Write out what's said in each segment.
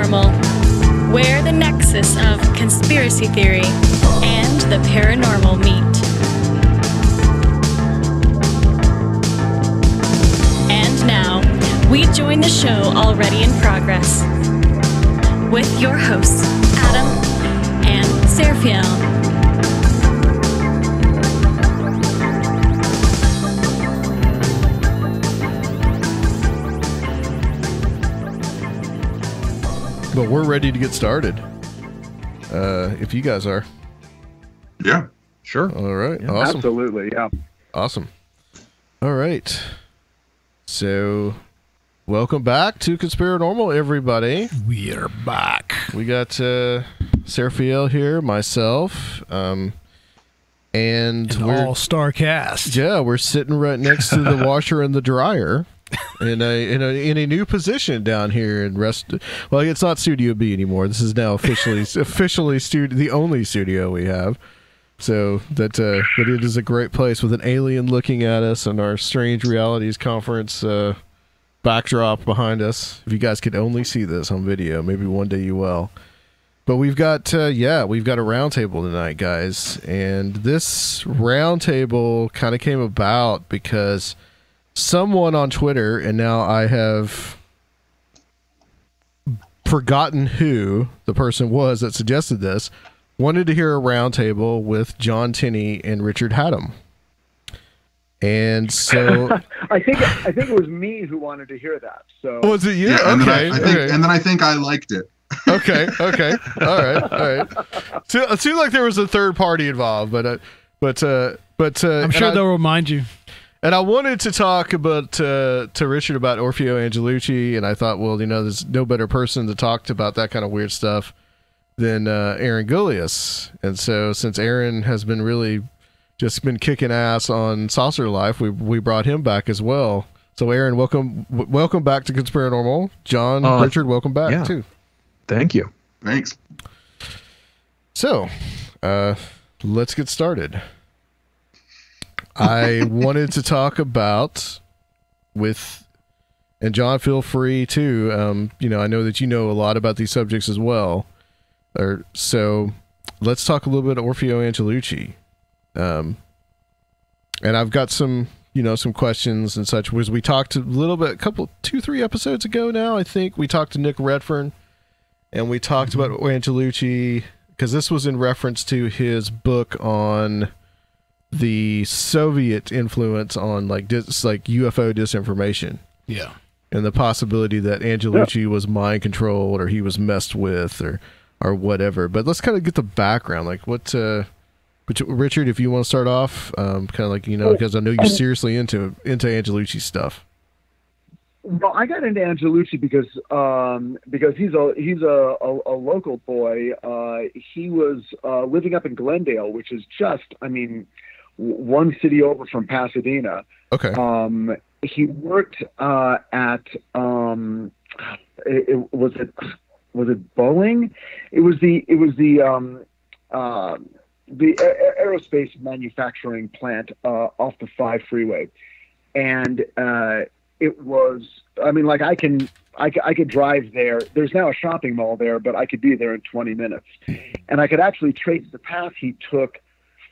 Conspirinormal, where the nexus of conspiracy theory and the paranormal meet. And now, we join the show already in progress with your hosts, Adam and Serfiel. But we're ready to get started. If you guys are. Yeah. Sure. All right. Yeah. Awesome. Absolutely. Yeah. Awesome. All right. So, welcome back to Conspirinormal, everybody. We are back. We got Serfiel here, myself, and we're all-star cast. Yeah, we're sitting right next to the washer and the dryer. In a new position down here in well, it's not Studio B anymore. This is now officially the only studio we have. So but it is a great place with an alien looking at us and our Strange Realities conference backdrop behind us. If you guys could only see this on video, maybe one day you will. But we've got a roundtable tonight, guys, and this roundtable kind of came about because someone on Twitter, and now I have forgotten who the person was that suggested this, wanted to hear a roundtable with John Tenney and Richard Hatem. And so I think it was me who wanted to hear that. So was it you? Yeah, and okay. then I think I liked it. Okay. All right. So it seemed like there was a third party involved, but I'm sure they'll remind you. And I wanted to talk about to Richard about Orfeo Angellucci, and I thought, well, there's no better person to talk about that kind of weird stuff than Aaron Gulyas. And so, since Aaron has been really just been kicking ass on Saucer Life, we brought him back as well. So, Aaron, welcome back to Conspirinormal. John, Richard, welcome back too. Thank you. Thanks. So, let's get started. I wanted to talk about and John, feel free too. I know that you know a lot about these subjects as well. So let's talk a little bit of Orfeo Angellucci. And I've got some questions and such. Was we talked a little bit, 2-3 episodes ago now, I think we talked to Nick Redfern, and we talked about Angellucci because this was in reference to his book on the Soviet influence on like UFO disinformation. Yeah. And the possibility that Angellucci was mind controlled or he was messed with or whatever. But let's kind of get the background. Like Richard, if you want to start off, kind of like, because I know you're seriously into Angellucci stuff. Well, I got into Angellucci because he's a local boy. He was living up in Glendale, which is just, one city over from Pasadena. Okay. He worked at was it Boeing? It was the aerospace manufacturing plant off the 5 freeway, and it was. I could drive there. There's now a shopping mall there, but I could be there in 20 minutes, and I could actually trace the path he took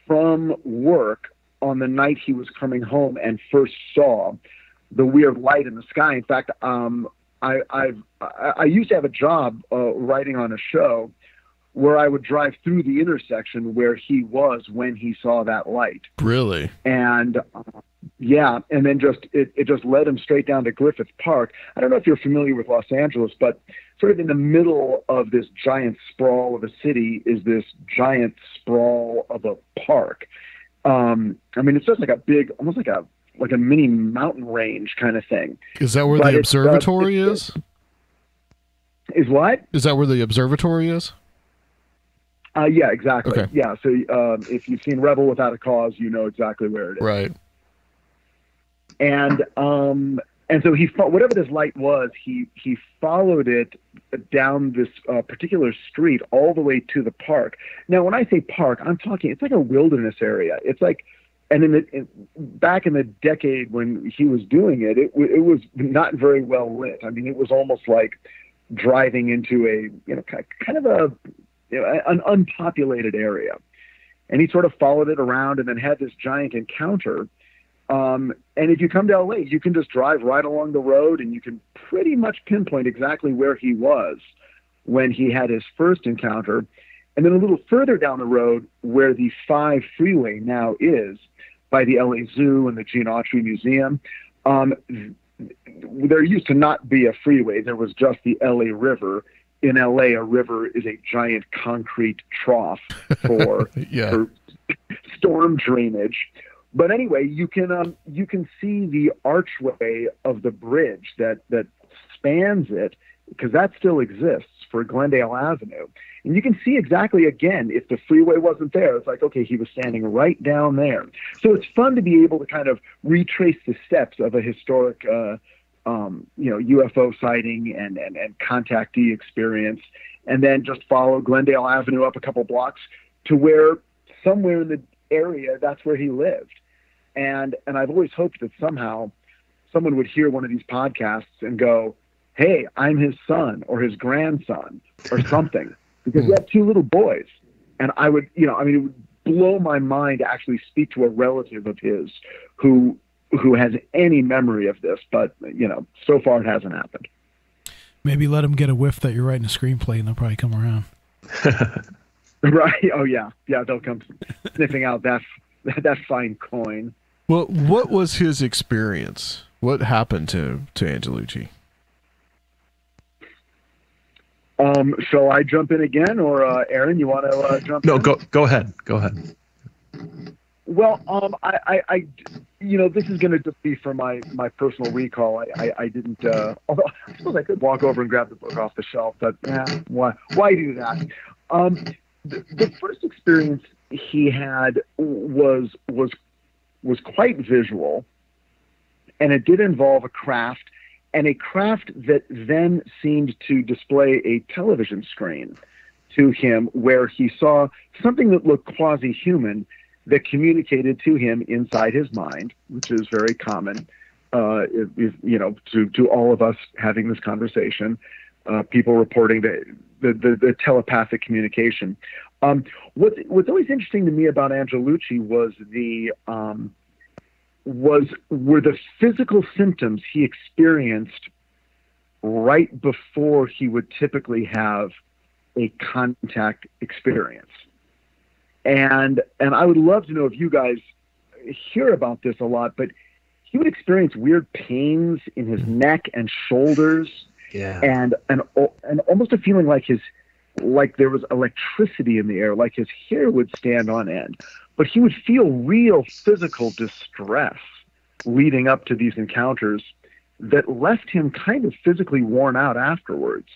from work on the night he was coming home and first saw the weird light in the sky. In fact, I used to have a job writing on a show where I would drive through the intersection where he was when he saw that light. Really? And and then it just led him straight down to Griffith Park. I don't know if you're familiar with Los Angeles, but sort of in the middle of this giant sprawl of a city is this giant sprawl of a park. It's just like a big, almost like a mini mountain range kind of thing. Is that where the observatory is? Is what? Is that where the observatory is? Yeah, exactly. Okay. Yeah. So if you've seen Rebel Without a Cause, you know exactly where it is. Right. And so whatever this light was, he followed it down this particular street all the way to the park. Now, when I say park, I'm talking, it's like a wilderness area. It's like, and back in the decade when he was doing it, it was not very well lit. It was almost like driving into kind of an unpopulated area. And he sort of followed it around and then had this giant encounter. And if you come to LA, you can just drive right along the road and you can pretty much pinpoint exactly where he was when he had his first encounter. And then a little further down the road, where the 5 freeway now is, by the LA Zoo and the Gene Autry Museum, there used to not be a freeway. There was just the LA River. In LA, a river is a giant concrete trough for, for storm drainage. But anyway, you can see the archway of the bridge that spans it, because that still exists for Glendale Avenue. And you can see exactly, again, if the freeway wasn't there, it's like, okay, he was standing right down there. So it's fun to be able to kind of retrace the steps of a historic UFO sighting and contactee experience, and then just follow Glendale Avenue up a couple blocks to where somewhere in the area, that's where he lived. And I've always hoped that somehow someone would hear one of these podcasts and go, hey, I'm his son or his grandson or something, because we have 2 little boys. And I would, it would blow my mind to actually speak to a relative of his who has any memory of this, but so far it hasn't happened. Maybe let him get a whiff that you're writing a screenplay and they'll probably come around. Right. Oh yeah. They'll come sniffing out that fine coin. Well, what was his experience? What happened to Angellucci? Shall I jump in again, or Aaron, you want to jump in? No, go ahead. Go ahead. Well, I this is going to just be for my personal recall. I didn't, although I suppose I could walk over and grab the book off the shelf, but why do that? The first experience he had was quite visual, and it did involve a craft, and a craft that then seemed to display a television screen to him, where he saw something that looked quasi-human that communicated to him inside his mind, which is very common, to all of us having this conversation, people reporting the telepathic communication. What's always interesting to me about Angellucci were the physical symptoms he experienced right before he would typically have a contact experience. And I would love to know if you guys hear about this a lot, but he would experience weird pains in his neck and shoulders, and almost a feeling like there was electricity in the air, like his hair would stand on end. But he would feel real physical distress leading up to these encounters that left him kind of physically worn out afterwards.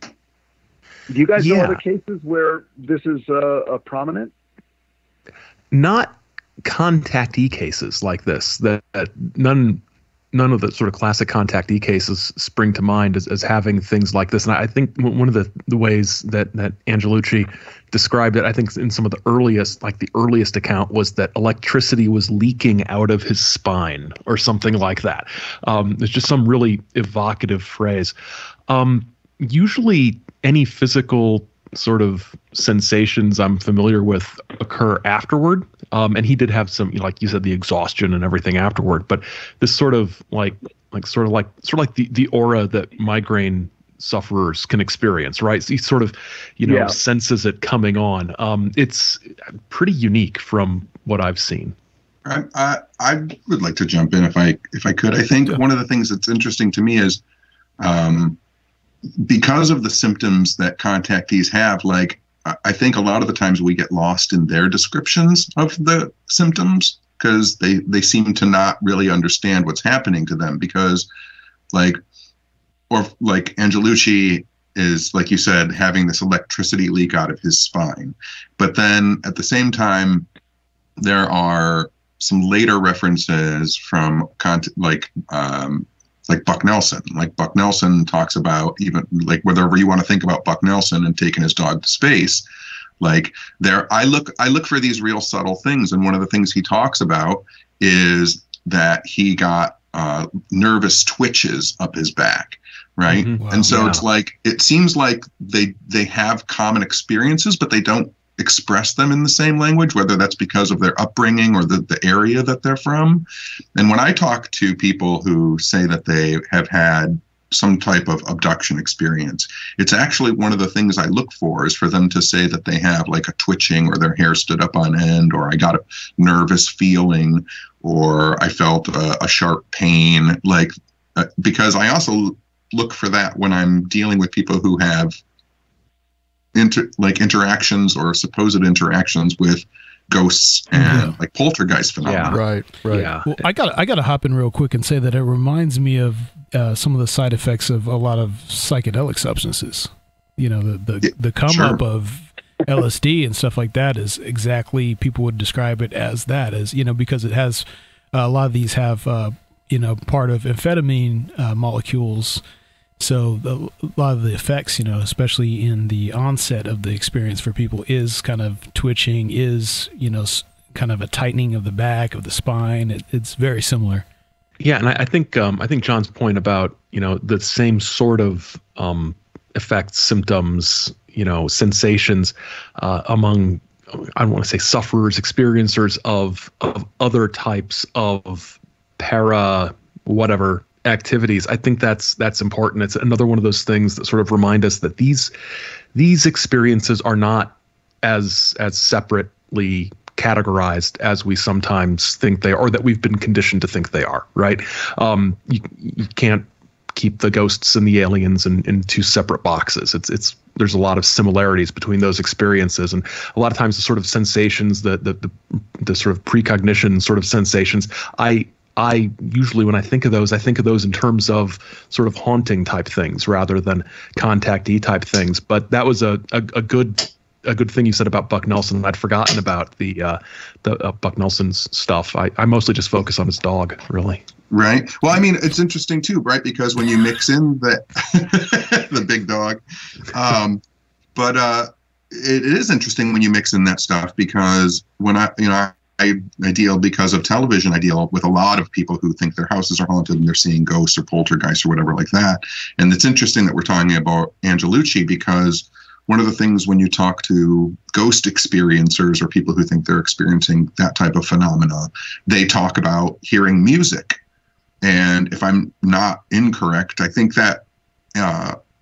Do you guys know other cases where this is prominent? Not contactee cases like this. That none of the sort of classic contactee cases spring to mind as having things like this. And I think one of the ways that Angellucci described it, I think in some of the earliest account, was that electricity was leaking out of his spine or something like that. It's just some really evocative phrase. Usually any physical sort of sensations I'm familiar with occur afterward. And he did have some, like you said, the exhaustion and everything afterward. But this sort of like the aura that migraine sufferers can experience, right? So he sort of, senses it coming on. It's pretty unique from what I've seen. I would like to jump in if I could. I think one of the things that's interesting to me is, because of the symptoms that contactees have, like, I think a lot of the times we get lost in their descriptions of the symptoms because they seem to not really understand what's happening to them, because like Angellucci is, like you said, having this electricity leak out of his spine. But then at the same time, there are some later references from like Buck Nelson. Like Buck Nelson talks about, even like whatever you want to think about Buck Nelson and taking his dog to space, like I look for these real subtle things. And one of the things he talks about is that he got nervous twitches up his back, right? Mm-hmm. Wow. And so Yeah. it's like, it seems like they have common experiences, but they don't express them in the same language, whether that's because of their upbringing or the area that they're from. And when I talk to people who say that they have had some type of abduction experience, it's actually one of the things I look for is for them to say that they have like a twitching, or their hair stood up on end, or I got a nervous feeling, or I felt a sharp pain, like because I also look for that when I'm dealing with people who have interactions or supposed interactions with ghosts and like poltergeist phenomena. Right. Yeah. Well, I got to hop in real quick and say that it reminds me of some of the side effects of a lot of psychedelic substances. You know, the come Sure. up of LSD and stuff like that is exactly, people would describe it as that, as, you know, because it has a lot of these have you know, part of amphetamine molecules. So a lot of the effects, you know, especially in the onset of the experience for people, is kind of twitching, is, you know, kind of a tightening of the back of the spine. It's very similar. Yeah, and I think John's point about, you know, the same sort of effects, symptoms, you know, sensations among, I don't want to say sufferers, experiencers of other types of para whatever activities. I think that's important. It's another one of those things that sort of remind us that these experiences are not as separately categorized as we sometimes think they are, or that we've been conditioned to think they are, right? You can't keep the ghosts and the aliens in two separate boxes. There's a lot of similarities between those experiences, and a lot of times the sort of sensations, the sort of precognition sort of sensations, I usually, when I think of those in terms of sort of haunting type things rather than contactee type things. But that was a good thing you said about Buck Nelson. I'd forgotten about the Buck Nelson's stuff. I mostly just focus on his dog, really. Right. Well, I mean, it's interesting too, right? Because when you mix in the big dog, but it is interesting when you mix in that stuff, because when I deal, because of television, I deal with a lot of people who think their houses are haunted and they're seeing ghosts or poltergeists or whatever like that. And it's interesting that we're talking about Angellucci, because one of the things when you talk to ghost experiencers or people who think they're experiencing that type of phenomena, they talk about hearing music. And if I'm not incorrect, I think that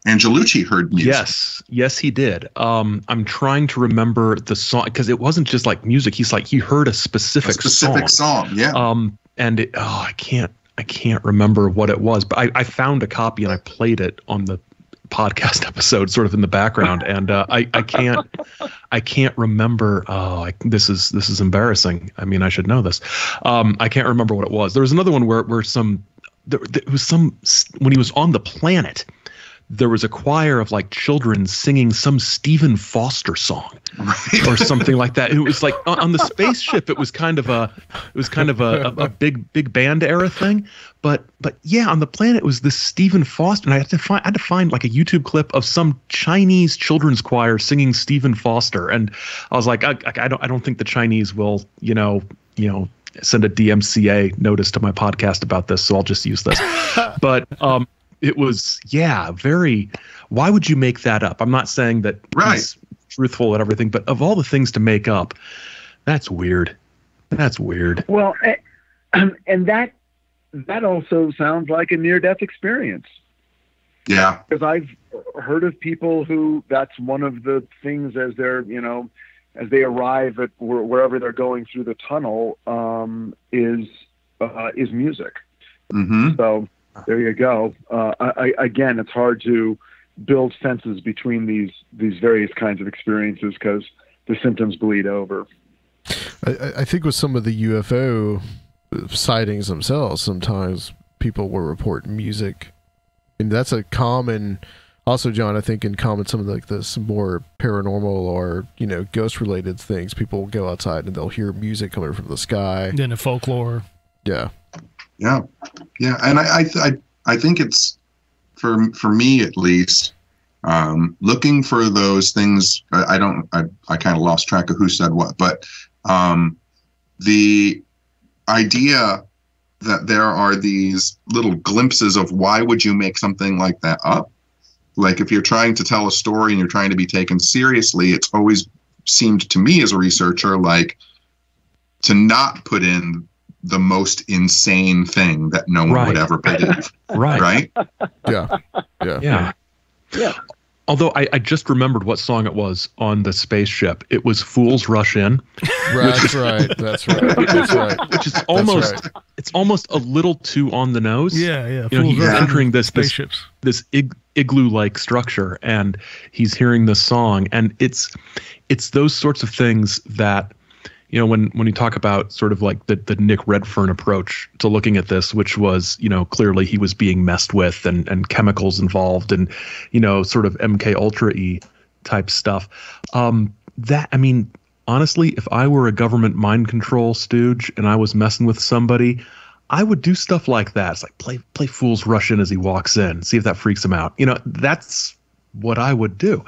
Angellucci heard music. Yes, he did. I'm trying to remember the song, because it wasn't just like music. He heard a specific song. Yeah. And I can't remember what it was, but I found a copy and I played it on the podcast episode, sort of in the background, and I can't remember. This is embarrassing. I mean, I should know this. I can't remember what it was. There was another one where there was some, when he was on the planet, there was a choir of like children singing some Stephen Foster song, or something like that. It was like on the spaceship. It was kind of a big band era thing. But yeah, on the planet it was this Stephen Foster, and I had to find like a YouTube clip of some Chinese children's choir singing Stephen Foster, and I was like, I don't think the Chinese will send a DMCA notice to my podcast about this, so I'll just use this. But it was, very. Why would you make that up? I'm not saying that he's truthful and everything, but of all the things to make up, that's weird. That's weird. Well, and that also sounds like a near-death experience. Yeah. Because I've heard of people who that's one of the things as they're, as they arrive at wherever they're going through the tunnel, is music. Mm-hmm. So there you go. Again, it's hard to build fences between these various kinds of experiences because the symptoms bleed over. I think with some of the UFO sightings themselves, sometimes people will report music, and that's a common. Also, John, I think in common some of like this more paranormal or ghost related things, people will go outside and they'll hear music coming from the sky. Then the folklore. Yeah. Yeah, and I think it's for me at least, looking for those things. I kind of lost track of who said what, but the idea that there are these little glimpses of why would you make something like that up? Like if you're trying to tell a story and you're trying to be taken seriously, it's always seemed to me as a researcher like to not put in the most insane thing that no one would ever believe. Right? Yeah. Although I just remembered what song it was on the spaceship. It was "Fools Rush In." That's right. Which is almost it's almost a little too on the nose. Yeah. You know, he's entering this spaceships. this igloo-like structure, and he's hearing this song, and it's those sorts of things that, you know, when you talk about sort of like the Nick Redfern approach to looking at this, which was, you know, clearly he was being messed with and chemicals involved and, you know, sort of MK Ultra-y type stuff. That, I mean, honestly, if I were a government mind control stooge and I was messing with somebody, I would do stuff like that. It's like play Fools Rush In as he walks in, see if that freaks him out. You know, that's what I would do.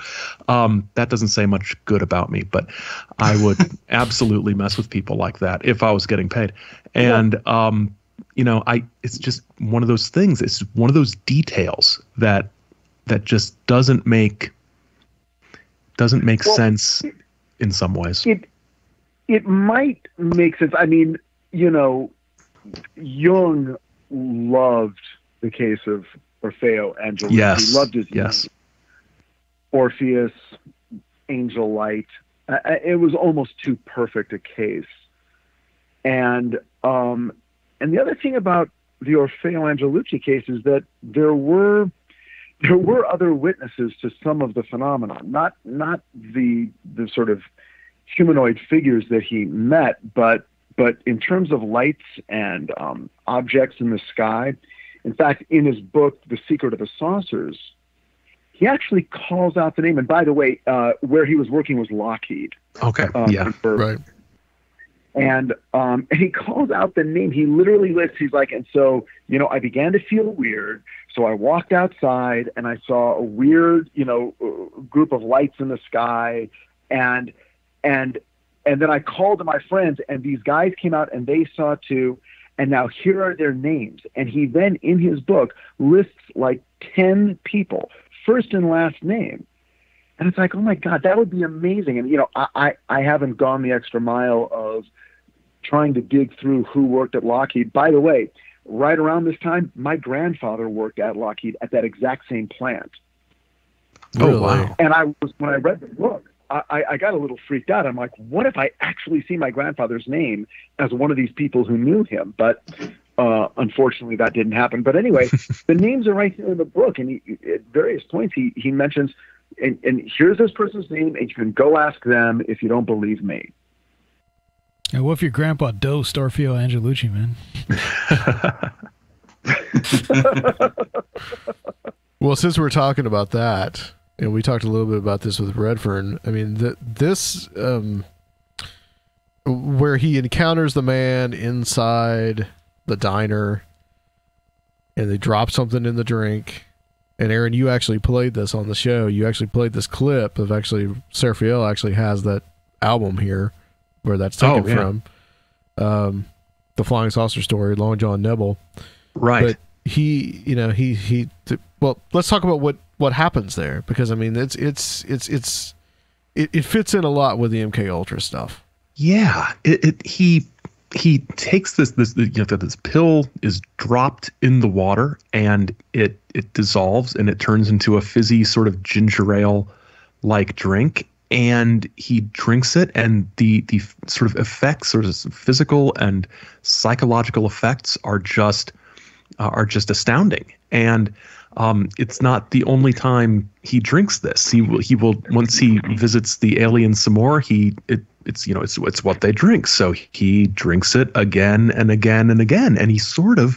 That doesn't say much good about me, but I would absolutely mess with people like that if I was getting paid. And, you know, it's just one of those things. It's one of those details that just doesn't make sense in some ways. It might make sense. I mean, you know, Jung loved the case of Orfeo Angellucci. Yes. He loved his name. Orpheus, Angel Light. It was almost too perfect a case. And the other thing about the Orfeo Angellucci case is that there were other witnesses to some of the phenomena, not the sort of humanoid figures that he met, but in terms of lights and objects in the sky. In fact, in his book, The Secret of the Saucers, he actually calls out the name. And by the way, where he was working was Lockheed. Okay. Right. And he calls out the name. He literally lists. He's like, and so, you know, I began to feel weird. So I walked outside and I saw a weird, you know, group of lights in the sky, and then I called to my friends, and these guys came out and they saw too. And now here are their names. And he then, in his book, lists like 10 people, first and last name. And it's like, oh my God, that would be amazing. And, you know, I haven't gone the extra mile of trying to dig through who worked at Lockheed. By the way, right around this time, my grandfather worked at Lockheed at that exact same plant. Really? Oh, wow. And when I read the book, I got a little freaked out. I'm like, what if I actually see my grandfather's name as one of these people who knew him? But unfortunately, that didn't happen. But anyway, the names are right here in the book. And at various points, he mentions, and here's this person's name, and you can go ask them if you don't believe me. And what if your grandpa dosed Orfeo Angellucci, man? Well, since we're talking about that, and we talked a little bit about this with Redfern, I mean, this where he encounters the man inside the diner, and they drop something in the drink. And Aaron, you actually played this on the show. You actually played this clip of Seraphiel actually has that album here where that's taken from. The Flying Saucer Story, Long John Nebel. Right. But well, let's talk about what happens there, because I mean it fits in a lot with the MK Ultra stuff. Yeah. He takes this pill is dropped in the water, and it dissolves and it turns into a fizzy sort of ginger ale like drink, and he drinks it, and the sort of effects, sort of physical and psychological effects, are just astounding. And it's not the only time he drinks this. He will once he visits the alien some more, it's what they drink. So he drinks it again and again and again, and he sort of,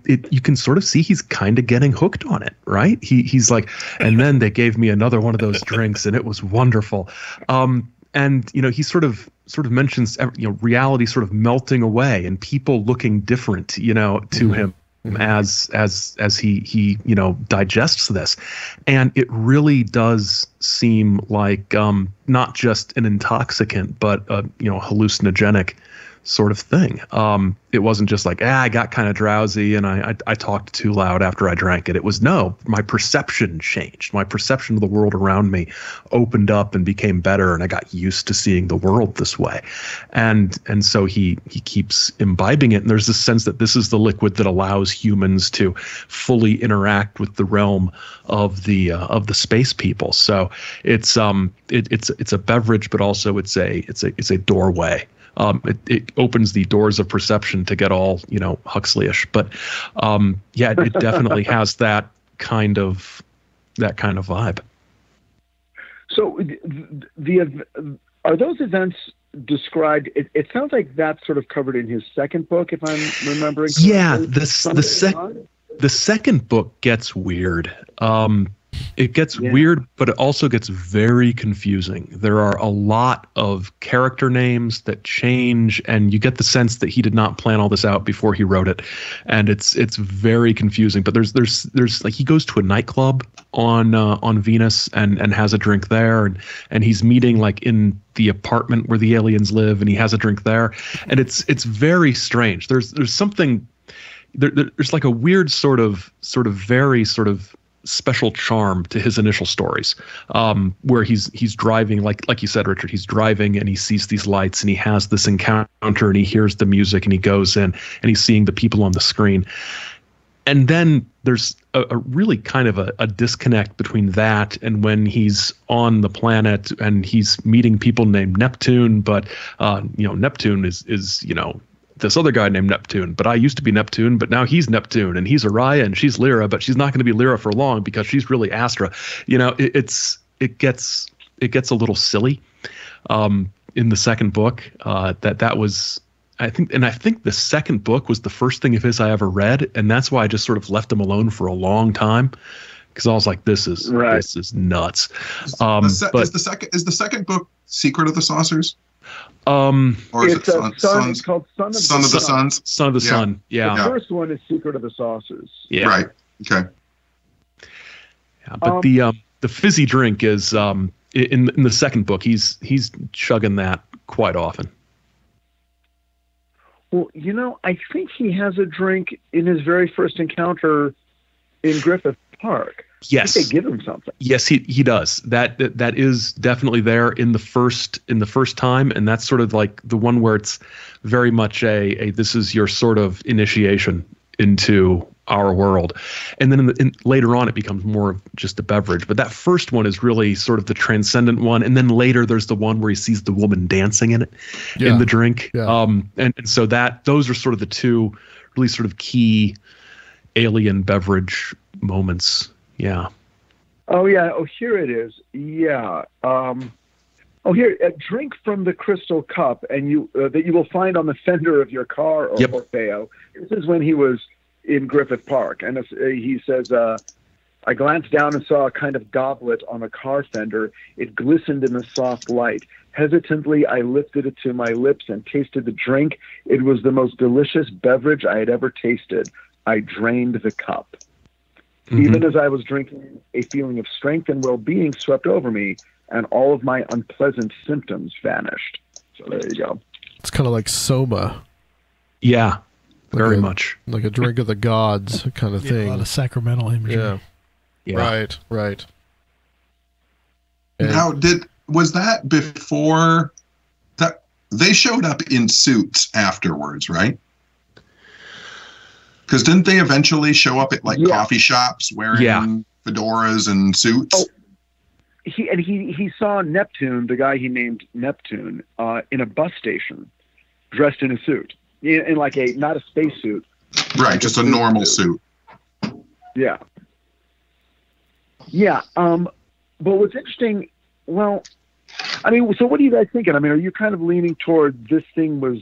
you can sort of see he's kind of getting hooked on it, right? He's like, and then they gave me another one of those drinks, and it was wonderful. And he sort of mentions reality sort of melting away and people looking different, to him. As he digests this, and it really does seem like not just an intoxicant, but hallucinogenic sort of thing. It wasn't just like, I got kind of drowsy and I talked too loud after I drank it. It was, no, my perception changed. My perception of the world around me opened up and became better, and I got used to seeing the world this way. And so he keeps imbibing it, and there's this sense that this is the liquid that allows humans to fully interact with the realm of the space people. So it's a beverage, but also it's a doorway. It opens the doors of perception to get all, Huxley-ish. But it definitely has that kind of vibe. So are those events described? It sounds like that's sort of covered in his second book, if I'm remembering correctly. Yeah, the second book gets weird. It gets weird, but it also gets very confusing. There are a lot of character names that change, and you get the sense that he did not plan all this out before he wrote it, and it's very confusing. But there's like, he goes to a nightclub on Venus and has a drink there, and he's meeting like in the apartment where the aliens live, and he has a drink there, and it's very strange. There's something there's like a weird sort of very sort of special charm to his initial stories, where he's driving, like you said, Richard, he's driving and he sees these lights and he has this encounter and he hears the music and he goes in and he's seeing the people on the screen. And then there's a really kind of a disconnect between that and when he's on the planet and he's meeting people named Neptune, but Neptune is this other guy named Neptune, but I used to be Neptune, but now he's Neptune, and he's Araya, and she's Lyra, but she's not going to be Lyra for long because she's really Astra. It gets a little silly in the second book. That was, I think the second book was the first thing of his I ever read, and that's why I just sort of left him alone for a long time, because I was like, this is nuts. Is the second book Secret of the Saucers? Or is it's called Son of the Suns. Son of the Sun. Yeah. The first one is Secret of the Saucers. Yeah. Right. Okay. Yeah, but the fizzy drink is in the second book. He's chugging that quite often. Well, I think he has a drink in his very first encounter in Griffith Park. Yes, they give him something. Yes, he does. That is definitely there in the first time, and that's sort of like the one where it's very much a this is your sort of initiation into our world, and then later on it becomes more of just a beverage. But that first one is really sort of the transcendent one, and then later there's the one where he sees the woman dancing in it in the drink. Yeah. And so those are sort of the two really sort of key alien beverage moments. Yeah. Oh, yeah. Oh, here it is. Yeah. Here, a drink from the crystal cup, and that you will find on the fender of your car, Orfeo. This is when he was in Griffith Park, and he says, I glanced down and saw a kind of goblet on a car fender. It glistened in the soft light. Hesitantly, I lifted it to my lips and tasted the drink. It was the most delicious beverage I had ever tasted. I drained the cup. Mm-hmm. Even as I was drinking, a feeling of strength and well-being swept over me, and all of my unpleasant symptoms vanished. So there you go. It's kind of like soma. Yeah, very much. Like a drink of the gods kind of thing. A lot of sacramental imagery. Yeah. Right. Now, was that before that they showed up in suits afterwards, right? Because didn't they eventually show up at coffee shops wearing fedoras and suits? Oh, he saw Neptune, the guy he named Neptune, in a bus station, dressed in a suit, in like not a space suit, right? Just a normal suit. Yeah. But what's interesting? Well, I mean, so what are you guys thinking? I mean, are you kind of leaning toward this thing was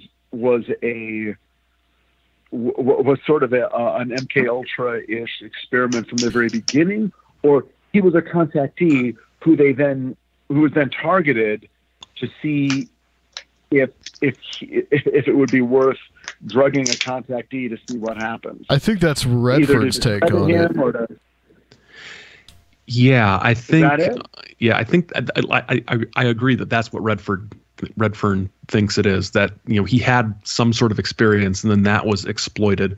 sort of an MK Ultra-ish experiment from the very beginning, or he was a contactee who was then targeted to see if it would be worth drugging a contactee to see what happens. I think that's Redford's take on it. I think I agree that that's what Redford Redfern thinks it is, that he had some sort of experience and then that was exploited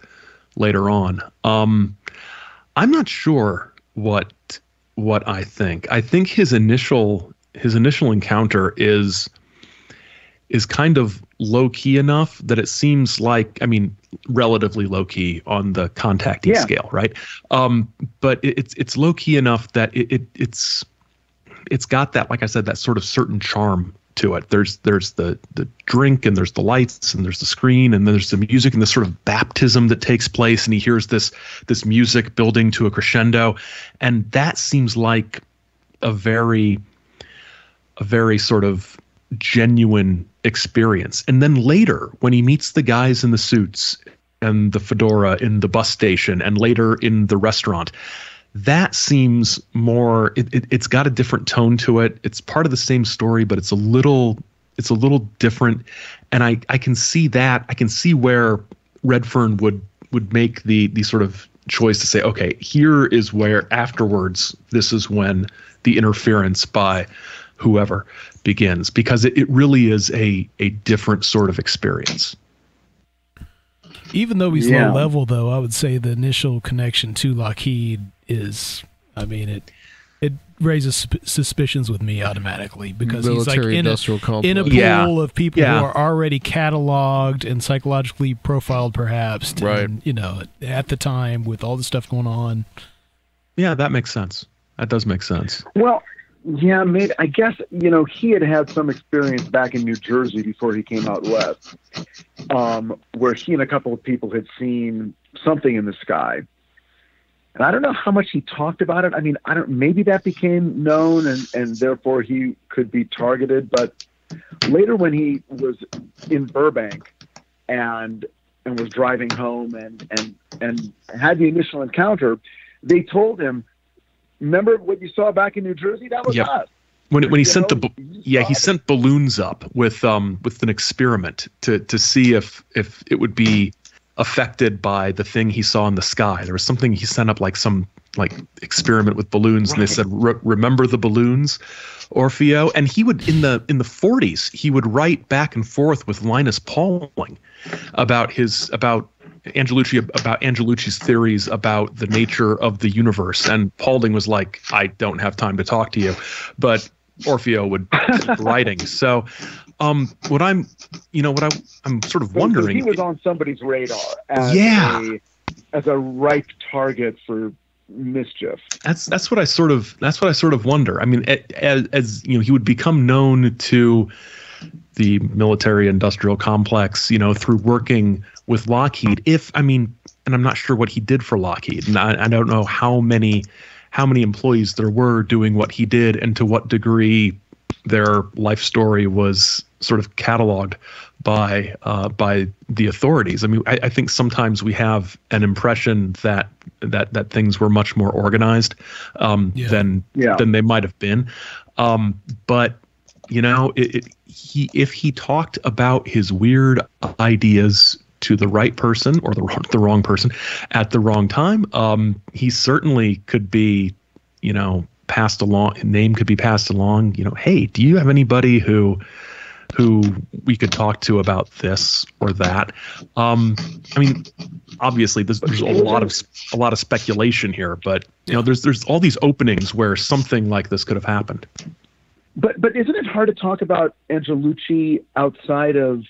later on. I'm not sure what I think. I think his initial encounter is kind of low key enough that it seems like, relatively low key on the contactee scale, right? But it's low key enough that it's got that, like I said, that sort of certain charm to it. There's the drink, and there's the lights, and there's the screen, and then there's the music, and this sort of baptism that takes place, and he hears this music building to a crescendo, and that seems like a very sort of genuine experience. And then later, when he meets the guys in the suits and the fedora in the bus station, and later in the restaurant, that seems more, it's got a different tone to it. It's part of the same story, but it's a little different. And I can see that. I can see where Redfern would make the sort of choice to say, okay, here is where afterwards, this is when the interference by whoever begins, because it really is a different sort of experience. Even though he's low level, though, I would say the initial connection to Lockheed is, it raises suspicions with me automatically, because he's like in a pool of people who are already cataloged and psychologically profiled, perhaps, right? And, at the time with all the stuff going on. Yeah, that makes sense. That does make sense. Well, yeah, maybe, I guess, he had some experience back in New Jersey before he came out west, where he and a couple of people had seen something in the sky. And I don't know how much he talked about it. Maybe that became known and therefore he could be targeted. But later, when he was in Burbank and was driving home and had the initial encounter, they told him, remember what you saw back in New Jersey? That was us. When he sent he sent balloons up with an experiment to see if it would be affected by the thing he saw in the sky. There was something he sent up, like some experiment with balloons, and they said, "Remember the balloons, Orfeo?" And he would in the 40s he would write back and forth with Linus Pauling about Angellucci's theories about the nature of the universe, and Pauling was like, "I don't have time to talk to you," but Orfeo would keep writing. So, what I'm sort of wondering, he was on somebobody's radar as a ripe target for mischief. That's what I sort of wonder. As he would become known to the military industrial complex, through working with Lockheed. And I'm not sure what he did for Lockheed, and I don't know how many employees there were doing what he did, and to what degree their life story was sort of cataloged by the authorities. I think sometimes we have an impression that things were much more organized than they might have been. But if he talked about his weird ideas to the right person or the wrong person at the wrong time, he certainly could be, passed along. Name could be passed along. Hey, do you have anybody who we could talk to about this or that? Obviously, there's a lot of speculation here, but there's all these openings where something like this could have happened. But isn't it hard to talk about Angellucci outside of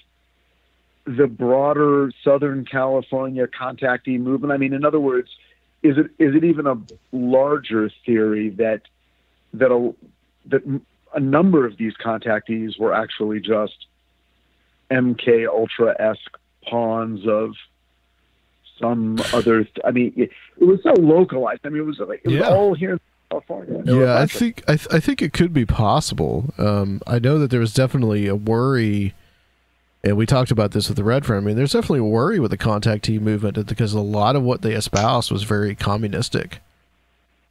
the broader Southern California contactee movement? In other words, is it even a larger theory that a number of these contactees were actually just MK Ultra-esque pawns of some other? It was so localized. It was all here in California. Yeah, I think it could be possible. I know that there was definitely a worry. And we talked about this with the Redfern. There's definitely a worry with the contactee movement because a lot of what they espoused was very communistic.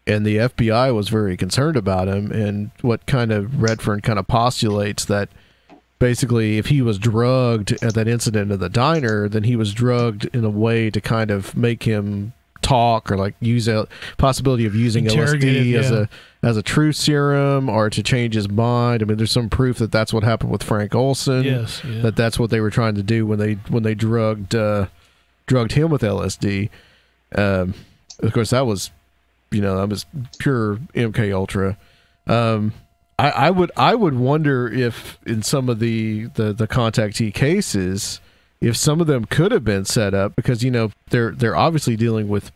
And the FBI was very concerned about him. And what kind of Redfern kind of postulates that basically if he was drugged at that incident of the diner, then he was drugged in a way to kind of make him talk or like use a possibility of using LSD as a truth serum or to change his mind. I mean, there's some proof that that's what happened with Frank Olson. Yes, yeah. That's what they were trying to do when they drugged him with LSD. Of course, that was pure MK Ultra. I would wonder if in some of the contactee cases, if some of them could have been set up because they're obviously dealing with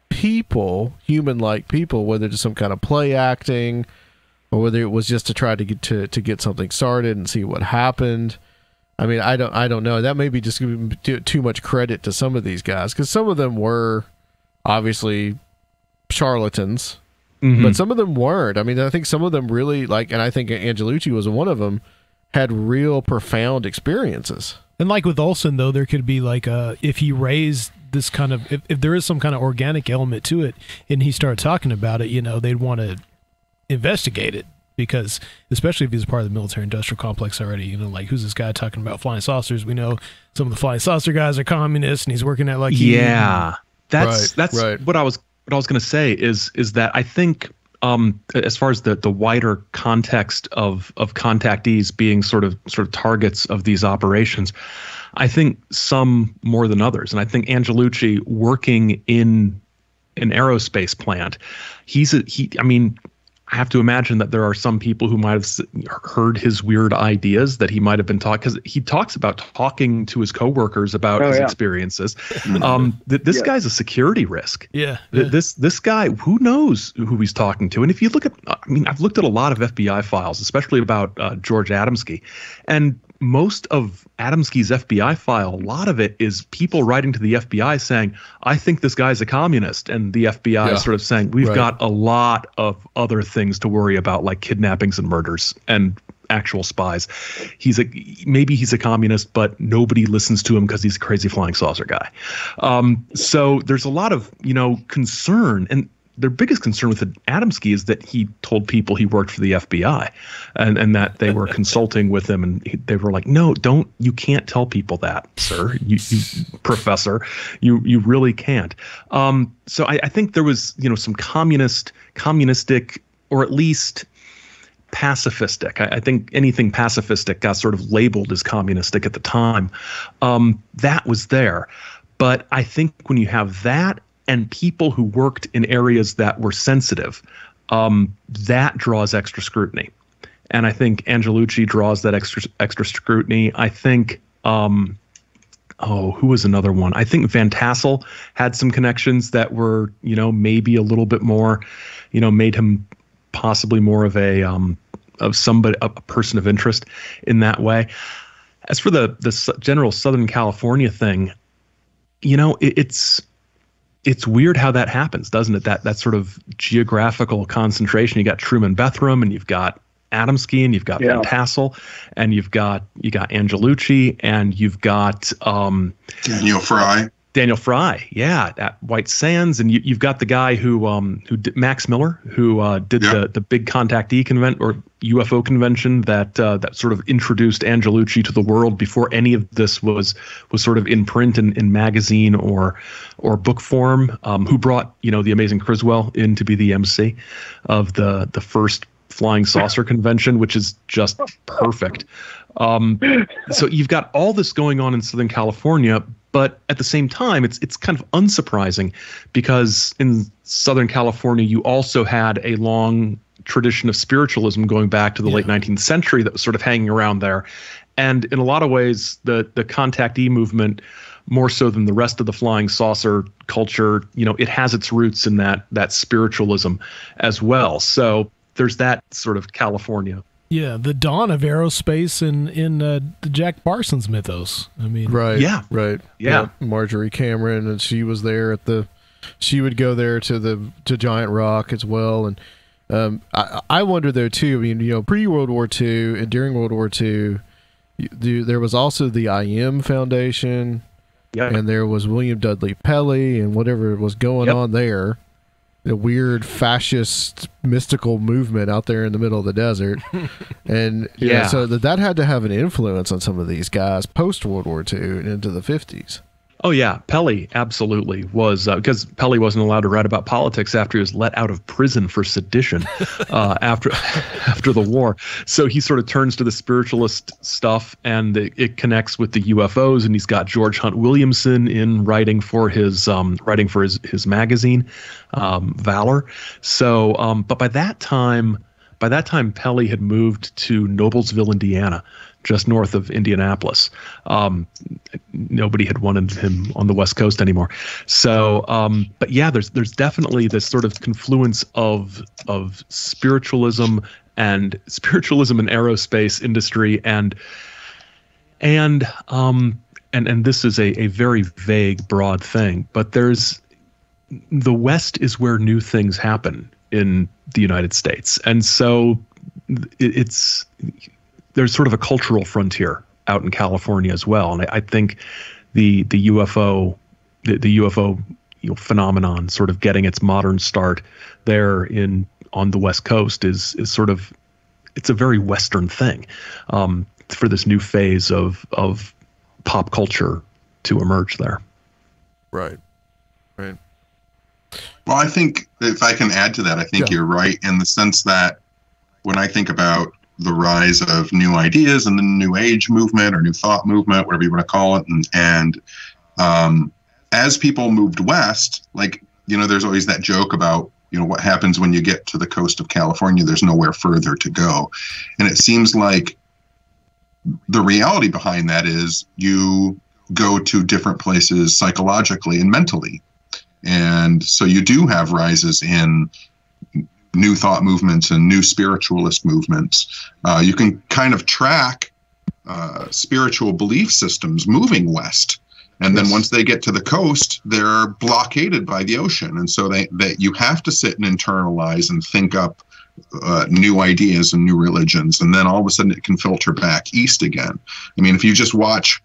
people, human-like people, whether it's some kind of play acting or whether it was just to try to get something started and see what happened. I mean, I don't know. That may be just giving too much credit to some of these guys because some of them were obviously charlatans, but some of them weren't. I mean, I think some of them really and I think Angellucci was one of them, had real profound experiences. And like with Olson, though, there could be if he raised this kind of, if there is some kind of organic element to it and he started talking about it, they'd want to investigate it because, especially if he's part of the military industrial complex already, who's this guy talking about flying saucers? We know some of the flying saucer guys are communists and he's working at that's right. What I was going to say is that I think as far as the wider context of contactees being sort of targets of these operations, I think some more than others. And I think Angellucci working in an aerospace plant, I have to imagine that there are some people who might have heard his weird ideas that he might have been taught, because he talks about talking to his coworkers about his experiences. This guy's a security risk. Yeah. This guy, who knows who he's talking to? And if you look at, I've looked at a lot of FBI files, especially about George Adamski, and most of Adamski's FBI file, a lot of it is people writing to the FBI saying, I think this guy's a communist. And the FBI is sort of saying, we've got a lot of other things to worry about, like kidnappings and murders and actual spies. Maybe he's a communist, but nobody listens to him because he's a crazy flying saucer guy. So there's a lot of, concern. And their biggest concern with Adamski is that he told people he worked for the FBI and that they were consulting with him. And they were like, no, you can't tell people that, sir, you professor, you really can't. So I think there was, some communistic, or at least pacifistic. I think anything pacifistic got sort of labeled as communistic at the time. That was there. But I think when you have that, and people who worked in areas that were sensitive, that draws extra scrutiny. And I think Angellucci draws that extra scrutiny. I think, who was another one? I think Van Tassel had some connections that were, maybe a little bit more, made him possibly more of a person of interest in that way. As for the general Southern California thing, it's weird how that happens, doesn't it? That sort of geographical concentration. You got Truman Bethram, and you've got Adamski, and you've got Van Tassel, and you got Angellucci, and you've got Daniel Fry, at White Sands, and you've got the guy who did, Max Miller, who did the big contactee convention or UFO convention that sort of introduced Angellucci to the world before any of this was sort of in print in magazine or book form. Who brought the amazing Criswell in to be the MC of the first flying saucer convention, which is just perfect. So you've got all this going on in Southern California. But at the same time, it's kind of unsurprising because in Southern California, you also had a long tradition of spiritualism going back to the late 19th century that was sort of hanging around there. And in a lot of ways, the contactee movement, more so than the rest of the flying saucer culture, it has its roots in that spiritualism as well. So there's that sort of California. Yeah, the dawn of aerospace in the Jack Parsons mythos. I mean, right. Yeah. Marjorie Cameron, and she was there she would go there to Giant Rock as well. And I wonder though too. I mean, pre-World War II and during World War II, there was also the IM Foundation, and there was William Dudley Pelley, and whatever was going on there. A weird fascist mystical movement out there in the middle of the desert. And so that had to have an influence on some of these guys post World War II and into the 50s. Oh yeah, Pelly absolutely was, because Pelly wasn't allowed to write about politics after he was let out of prison for sedition after the war. So he sort of turns to the spiritualist stuff, and it connects with the UFOs. And he's got George Hunt Williamson in writing for his magazine, Valor. So, but by that time, Pelly had moved to Noblesville, Indiana, just north of Indianapolis. Nobody had wanted him on the West Coast anymore. So, but yeah, there's definitely this sort of confluence of spiritualism and aerospace industry, and this is a very vague, broad thing, but the West is where new things happen in the United States, and so there's sort of a cultural frontier out in California as well. And I think the UFO phenomenon sort of getting its modern start there on the West Coast is sort of, it's a very Western thing for this new phase of pop culture to emerge there. Right. Well, I think if I can add to that, I think you're right in the sense that when I think about the rise of new ideas and the new age movement or new thought movement, whatever you want to call it. And as people moved west, like, there's always that joke about, what happens when you get to the coast of California, there's nowhere further to go. And it seems like the reality behind that is you go to different places psychologically and mentally. And so you do have rises in new thought movements and new spiritualist movements. You can kind of track spiritual belief systems moving west. And then once they get to the coast, they're blockaded by the ocean. And so you have to sit and internalize and think up new ideas and new religions. And then all of a sudden it can filter back east again. I mean, if you just watch,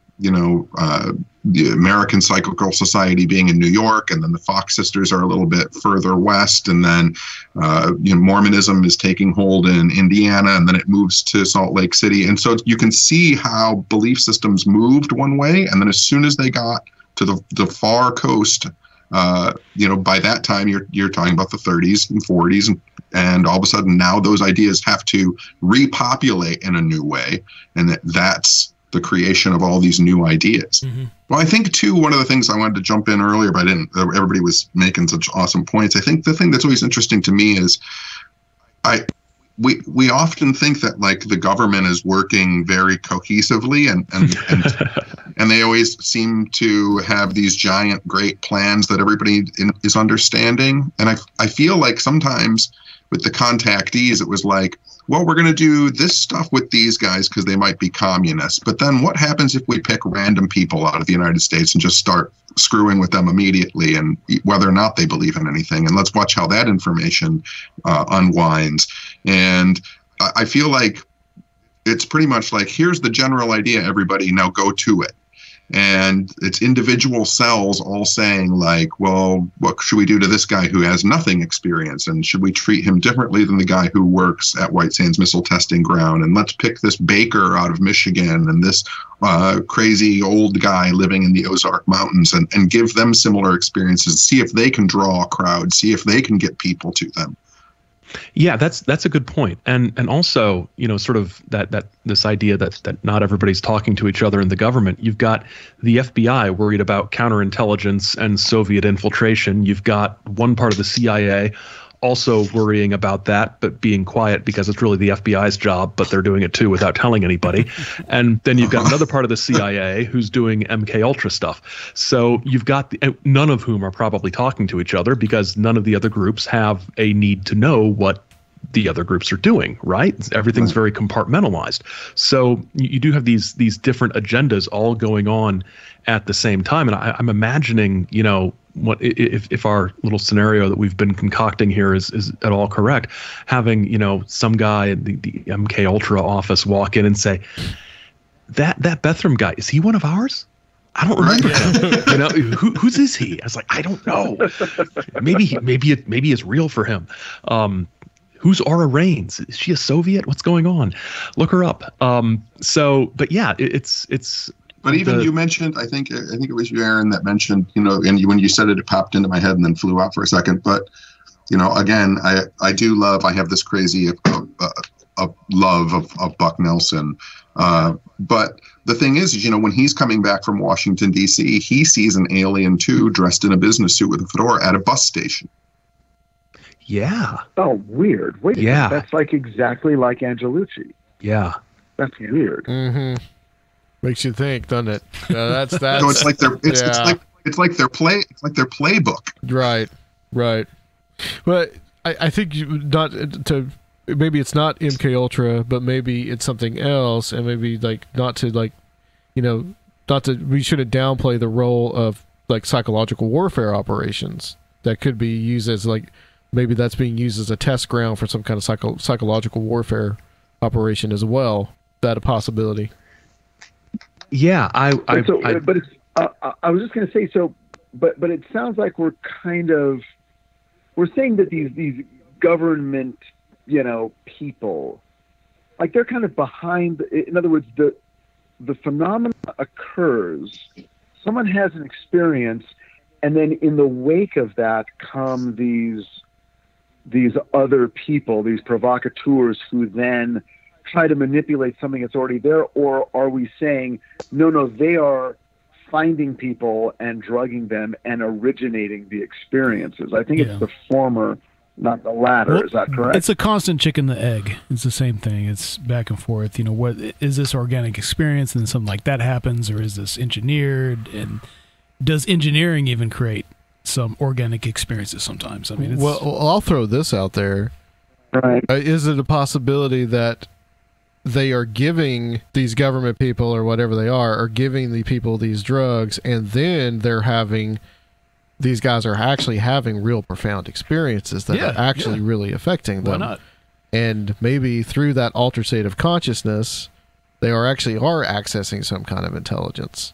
the American Psychical Society being in New York, and then the Fox sisters are a little bit further west, and then Mormonism is taking hold in Indiana, and then it moves to Salt Lake City. And so you can see how belief systems moved one way, and then as soon as they got to the far coast, by that time you're talking about the 30s and 40s, and all of a sudden now those ideas have to repopulate in a new way, and that's the creation of all these new ideas. Mm-hmm. Well, I think too, one of the things I wanted to jump in earlier, but I didn't, everybody was making such awesome points. I think the thing that's always interesting to me is we often think that like the government is working very cohesively and they always seem to have these giant, great plans that everybody is understanding. And I feel like sometimes with the contactees, it was like, well, we're going to do this stuff with these guys because they might be communists. But then what happens if we pick random people out of the United States and just start screwing with them immediately, and whether or not they believe in anything? And let's watch how that information unwinds. And I feel like it's pretty much like, here's the general idea, everybody, now go to it. And it's individual cells all saying like, well, what should we do to this guy who has nothing experience? And should we treat him differently than the guy who works at White Sands Missile Testing Ground? And let's pick this baker out of Michigan and this crazy old guy living in the Ozark Mountains and give them similar experiences, see if they can draw a crowd, see if they can get people to them. Yeah, that's a good point. And also, sort of that this idea that not everybody's talking to each other in the government. You've got the FBI worried about counterintelligence and Soviet infiltration. You've got one part of the CIA also worrying about that, but being quiet because it's really the FBI's job, but they're doing it too without telling anybody. And then you've got another part of the CIA who's doing MK Ultra stuff. So you've got none of whom are probably talking to each other because none of the other groups have a need to know what the other groups are doing, right? Everything's very compartmentalized. So you do have these different agendas all going on at the same time. And I'm imagining, what if our little scenario that we've been concocting here is at all correct, having some guy in the MK Ultra office walk in and say, that Bethram guy, is he one of ours? I don't remember him. Whose is he? I was like, I don't know. Maybe it's real for him. Who's Aura Reigns? Is she a Soviet? What's going on? Look her up. But yeah, it's But even you mentioned, I think it was you, Aaron, that mentioned, and when you said it, it popped into my head and then flew out for a second. But, again, I do love, I have this crazy love of Buck Nelson. But the thing is, when he's coming back from Washington, D.C., he sees an alien, too, dressed in a business suit with a fedora at a bus station. Yeah. Oh, weird. Wait a minute. That's like exactly like Angellucci. Yeah. That's weird. Mm-hmm. Makes you think, doesn't it? That's So it's like it's like their playbook. Right. But I think maybe it's not MK Ultra, but maybe it's something else, and maybe we shouldn't downplay the role of like psychological warfare operations that could be used as maybe that's being used as a test ground for some kind of psychological warfare operation as well. That a possibility? Yeah, I was just going to say but it sounds like we're saying that these government, people, like they're kind of behind. In other words, the phenomenon occurs. Someone has an experience, and then in the wake of that come these other people, these provocateurs, who then try to manipulate something that's already there. Or are we saying no, they are finding people and drugging them and originating the experiences? I think it's the former, not the latter. Well, is that correct? It's a constant chicken and the egg. It's the same thing. It's back and forth. What is this organic experience, and then something like that happens, or is this engineered? And does engineering even create some organic experiences sometimes? I mean, I'll throw this out there. Right. Is it a possibility that they are giving these government people, or whatever they are giving the people these drugs, and then these guys are actually having real profound experiences that are actually really affecting them? Why not? And maybe through that altered state of consciousness, they are accessing some kind of intelligence.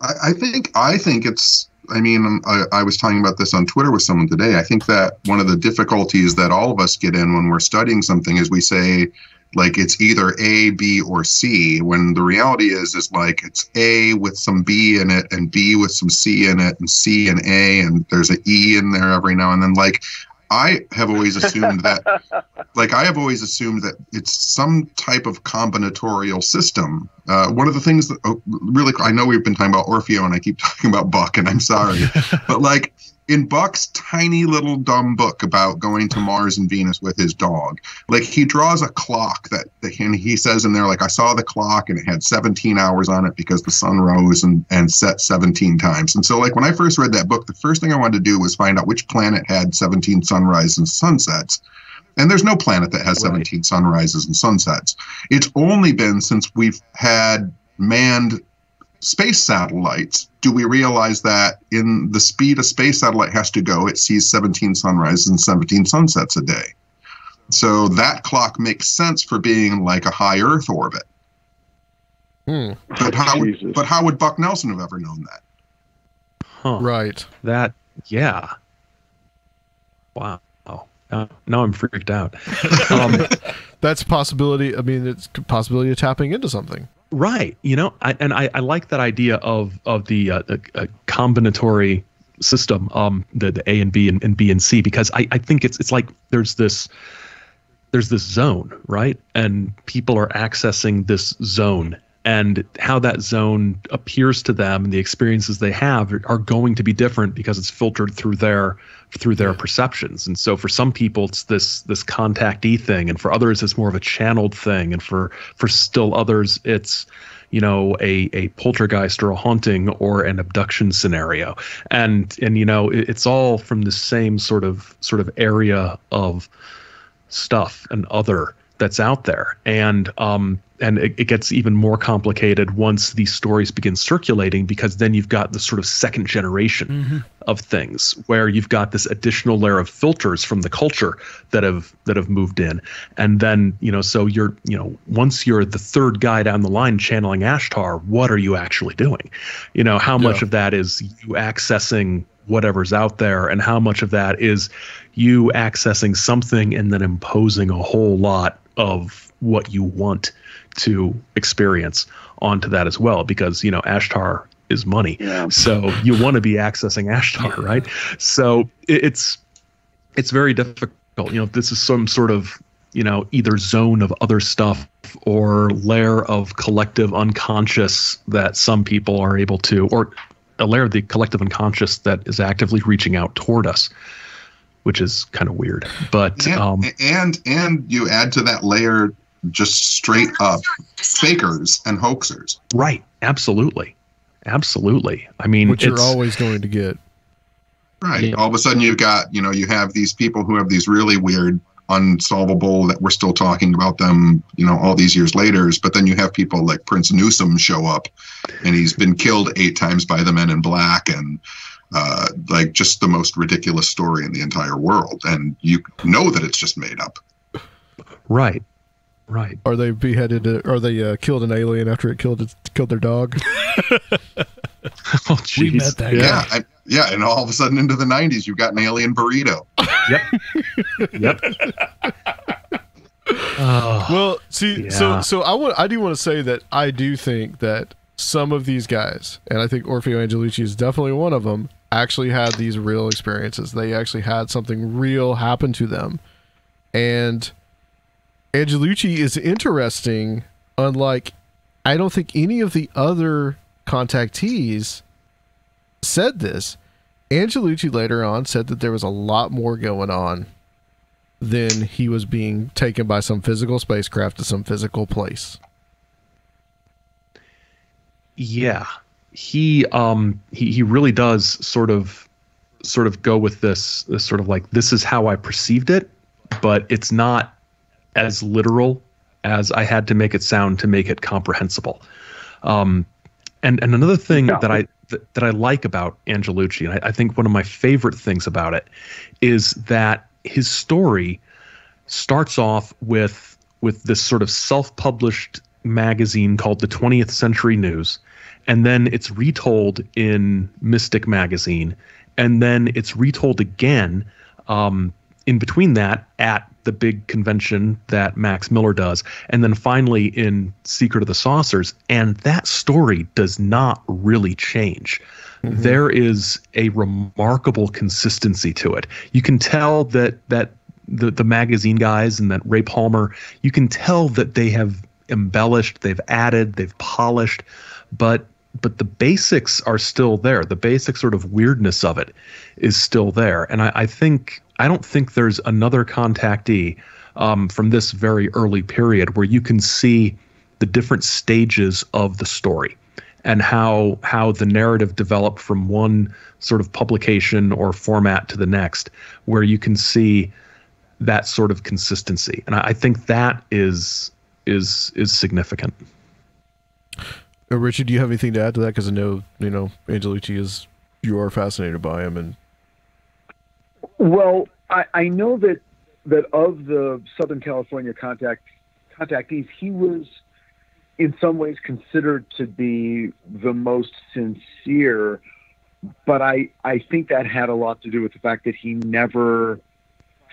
I think it's, I was talking about this on Twitter with someone today. I think that one of the difficulties that all of us get in when we're studying something is we say, like, it's either A, B, or C, when the reality is like it's A with some B in it, and B with some C in it, and C and A, and there's an E in there every now and then. Like, I have always assumed that, it's some type of combinatorial system. One of the things that really, I know we've been talking about Orfeo, and I keep talking about Buck, and I'm sorry, but like, in Buck's tiny little dumb book about going to Mars and Venus with his dog, like, he draws a clock and he says in there, like, I saw the clock and it had 17 hours on it because the sun rose and set 17 times. And so, like, when I first read that book, the first thing I wanted to do was find out which planet had 17 sunrises and sunsets. And there's no planet that has 17 sunrises and sunsets. It's only been since we've had manned space satellites do we realize that in the speed a space satellite has to go, it sees 17 sunrises and 17 sunsets a day. So that clock makes sense for being like a high Earth orbit. But how would Buck Nelson have ever known that? Huh. Right. That, yeah. Wow. Now I'm freaked out. That's a possibility. I mean, it's a possibility of tapping into something. Right. I like that idea of the combinatory system, the A and B and B and C, because I think it's like there's this zone, right? And people are accessing this zone, and how that zone appears to them and the experiences they have are going to be different because it's filtered through their perceptions. And so for some people it's this contactee thing, and for others it's more of a channeled thing, and for still others it's a poltergeist or a haunting or an abduction scenario, and it's all from the same sort of area of stuff and other that's out there. And it gets even more complicated once these stories begin circulating, because then you've got the sort of second generation of things where you've got this additional layer of filters from the culture that have moved in. And then, so you're, once you're the third guy down the line channeling Ashtar, what are you actually doing? How much of that is you accessing whatever's out there, and how much of that is you accessing something and then imposing a whole lot of what you want to experience onto that as well, because Ashtar is money. Yeah. So you want to be accessing Ashtar, right? So it's very difficult. This is some sort of either zone of other stuff or layer of collective unconscious that some people are able to, or a layer of the collective unconscious that is actively reaching out toward us, which is kind of weird. But and you add to that layer just straight up fakers and hoaxers. Right. Absolutely. I mean, which you're always going to get. Right. Yeah. All of a sudden you have these people who have these really weird, unsolvable, that we're still talking about them, all these years later. But then you have people like Prince Newsom show up, and he's been killed 8 times by the Men in Black, and like just the most ridiculous story in the entire world. And you know that it's just made up. Right. Are they beheaded? Are they killed an alien after it killed their dog? Oh, geez. We met that guy. Yeah, and all of a sudden into the 90s, you've got an alien burrito. Yep. Well, see, yeah. so I do want to say that I do think that some of these guys, and I think Orfeo Angellucci is definitely one of them, actually had these real experiences. They actually had something real happen to them. And Angellucci is interesting, unlike I don't think any of the other contactees said this. Angellucci later on said that there was a lot more going on than he was being taken by some physical spacecraft to some physical place. Yeah, he really does sort of go with this sort of like, this is how I perceived it, but it's not as literal as I had to make it sound to make it comprehensible. And another thing that I like about Angellucci, and I think one of my favorite things about it, is that his story starts off with this sort of self-published magazine called the 20th Century News, and then it's retold in Mystic Magazine, and then it's retold again in between that at the big convention that Max Miller does, and then finally in Secret of the Saucers, and that story does not really change. Mm-hmm. There is a remarkable consistency to it. You can tell that the magazine guys and that Ray Palmer, you can tell that they have embellished, they've added, they've polished, but the basics are still there. The basic sort of weirdness of it is still there. And I don't think there's another contactee from this very early period where you can see the different stages of the story and how the narrative developed from one sort of publication or format to the next, where you can see that sort of consistency. And I think that is significant. Richard, do you have anything to add to that? Because I know, Angellucci you are fascinated by him. And well, I know that of the Southern California contactees, he was in some ways considered to be the most sincere, but I think that had a lot to do with the fact that he never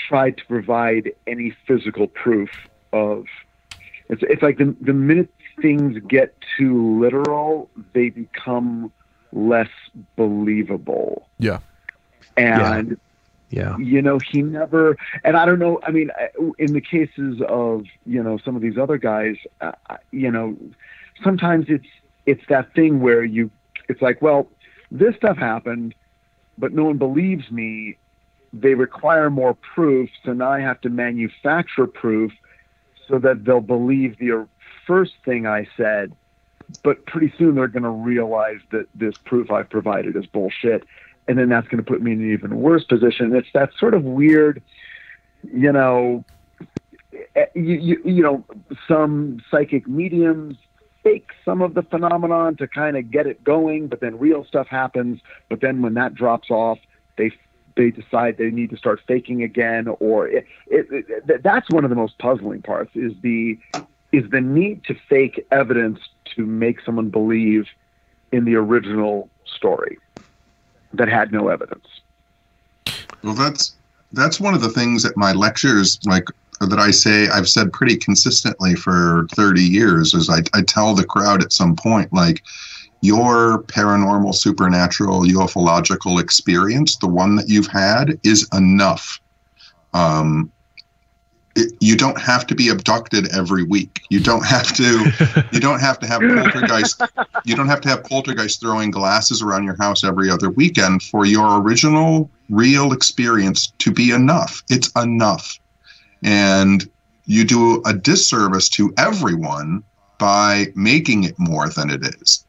tried to provide any physical proof of. It's like the minute things get too literal, they become less believable. Yeah. And yeah. He never, and I don't know, I mean, in the cases of, some of these other guys, sometimes it's that thing where it's like, well, this stuff happened, but no one believes me. They require more proof, so now I have to manufacture proof so that they'll believe the first thing I said, but pretty soon they're going to realize that this proof I've provided is bullshit. And then that's going to put me in an even worse position. It's that sort of weird, some psychic mediums fake some of the phenomenon to kind of get it going, but then real stuff happens. But then when that drops off, they decide they need to start faking again, or that's one of the most puzzling parts is the need to fake evidence to make someone believe in the original story that had no evidence. Well, that's one of the things at my lectures. Like, that I say I've said pretty consistently for 30 years is I tell the crowd at some point, like, your paranormal, supernatural, ufological experience, the one that you've had, is enough. You don't have to be abducted every week. You don't have to. You don't have to have poltergeist. You don't have to have poltergeist throwing glasses around your house every other weekend for your original, real experience to be enough. It's enough, and you do a disservice to everyone by making it more than it is,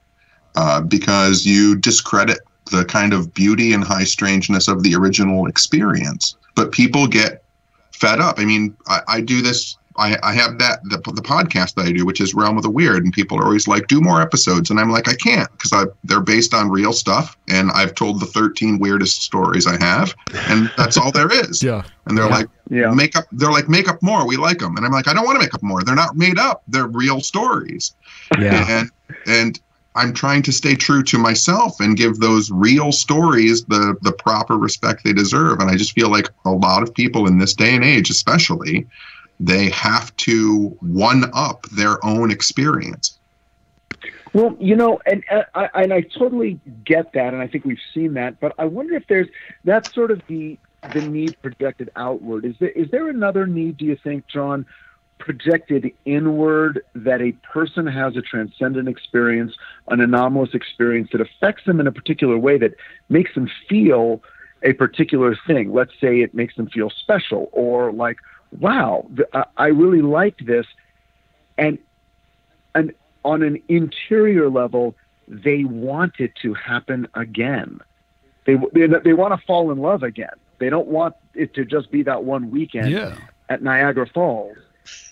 because you discredit the kind of beauty and high strangeness of the original experience. But people get fed up. I mean, I do this. I have the podcast that I do, which is Realm of the Weird, and people are always like, do more episodes. And I'm like, I can't, because they're based on real stuff. And I've told the 13 weirdest stories I have, and that's all there is. Yeah. And they're like, make up more. We like them. And I'm like, I don't want to make up more. They're not made up. They're real stories. Yeah. And I'm trying to stay true to myself and give those real stories the proper respect they deserve. And I just feel like a lot of people in this day and age, especially, they have to one-up their own experience. Well, and I totally get that, and I think we've seen that, but I wonder if that's sort of the need projected outward. Is there another need, do you think, John, projected inward, that a person has a transcendent experience, an anomalous experience that affects them in a particular way that makes them feel a particular thing? Let's say it makes them feel special, or like, wow, I really liked this. And on an interior level, they want it to happen again. They want to fall in love again. They don't want it to just be that one weekend at Niagara Falls.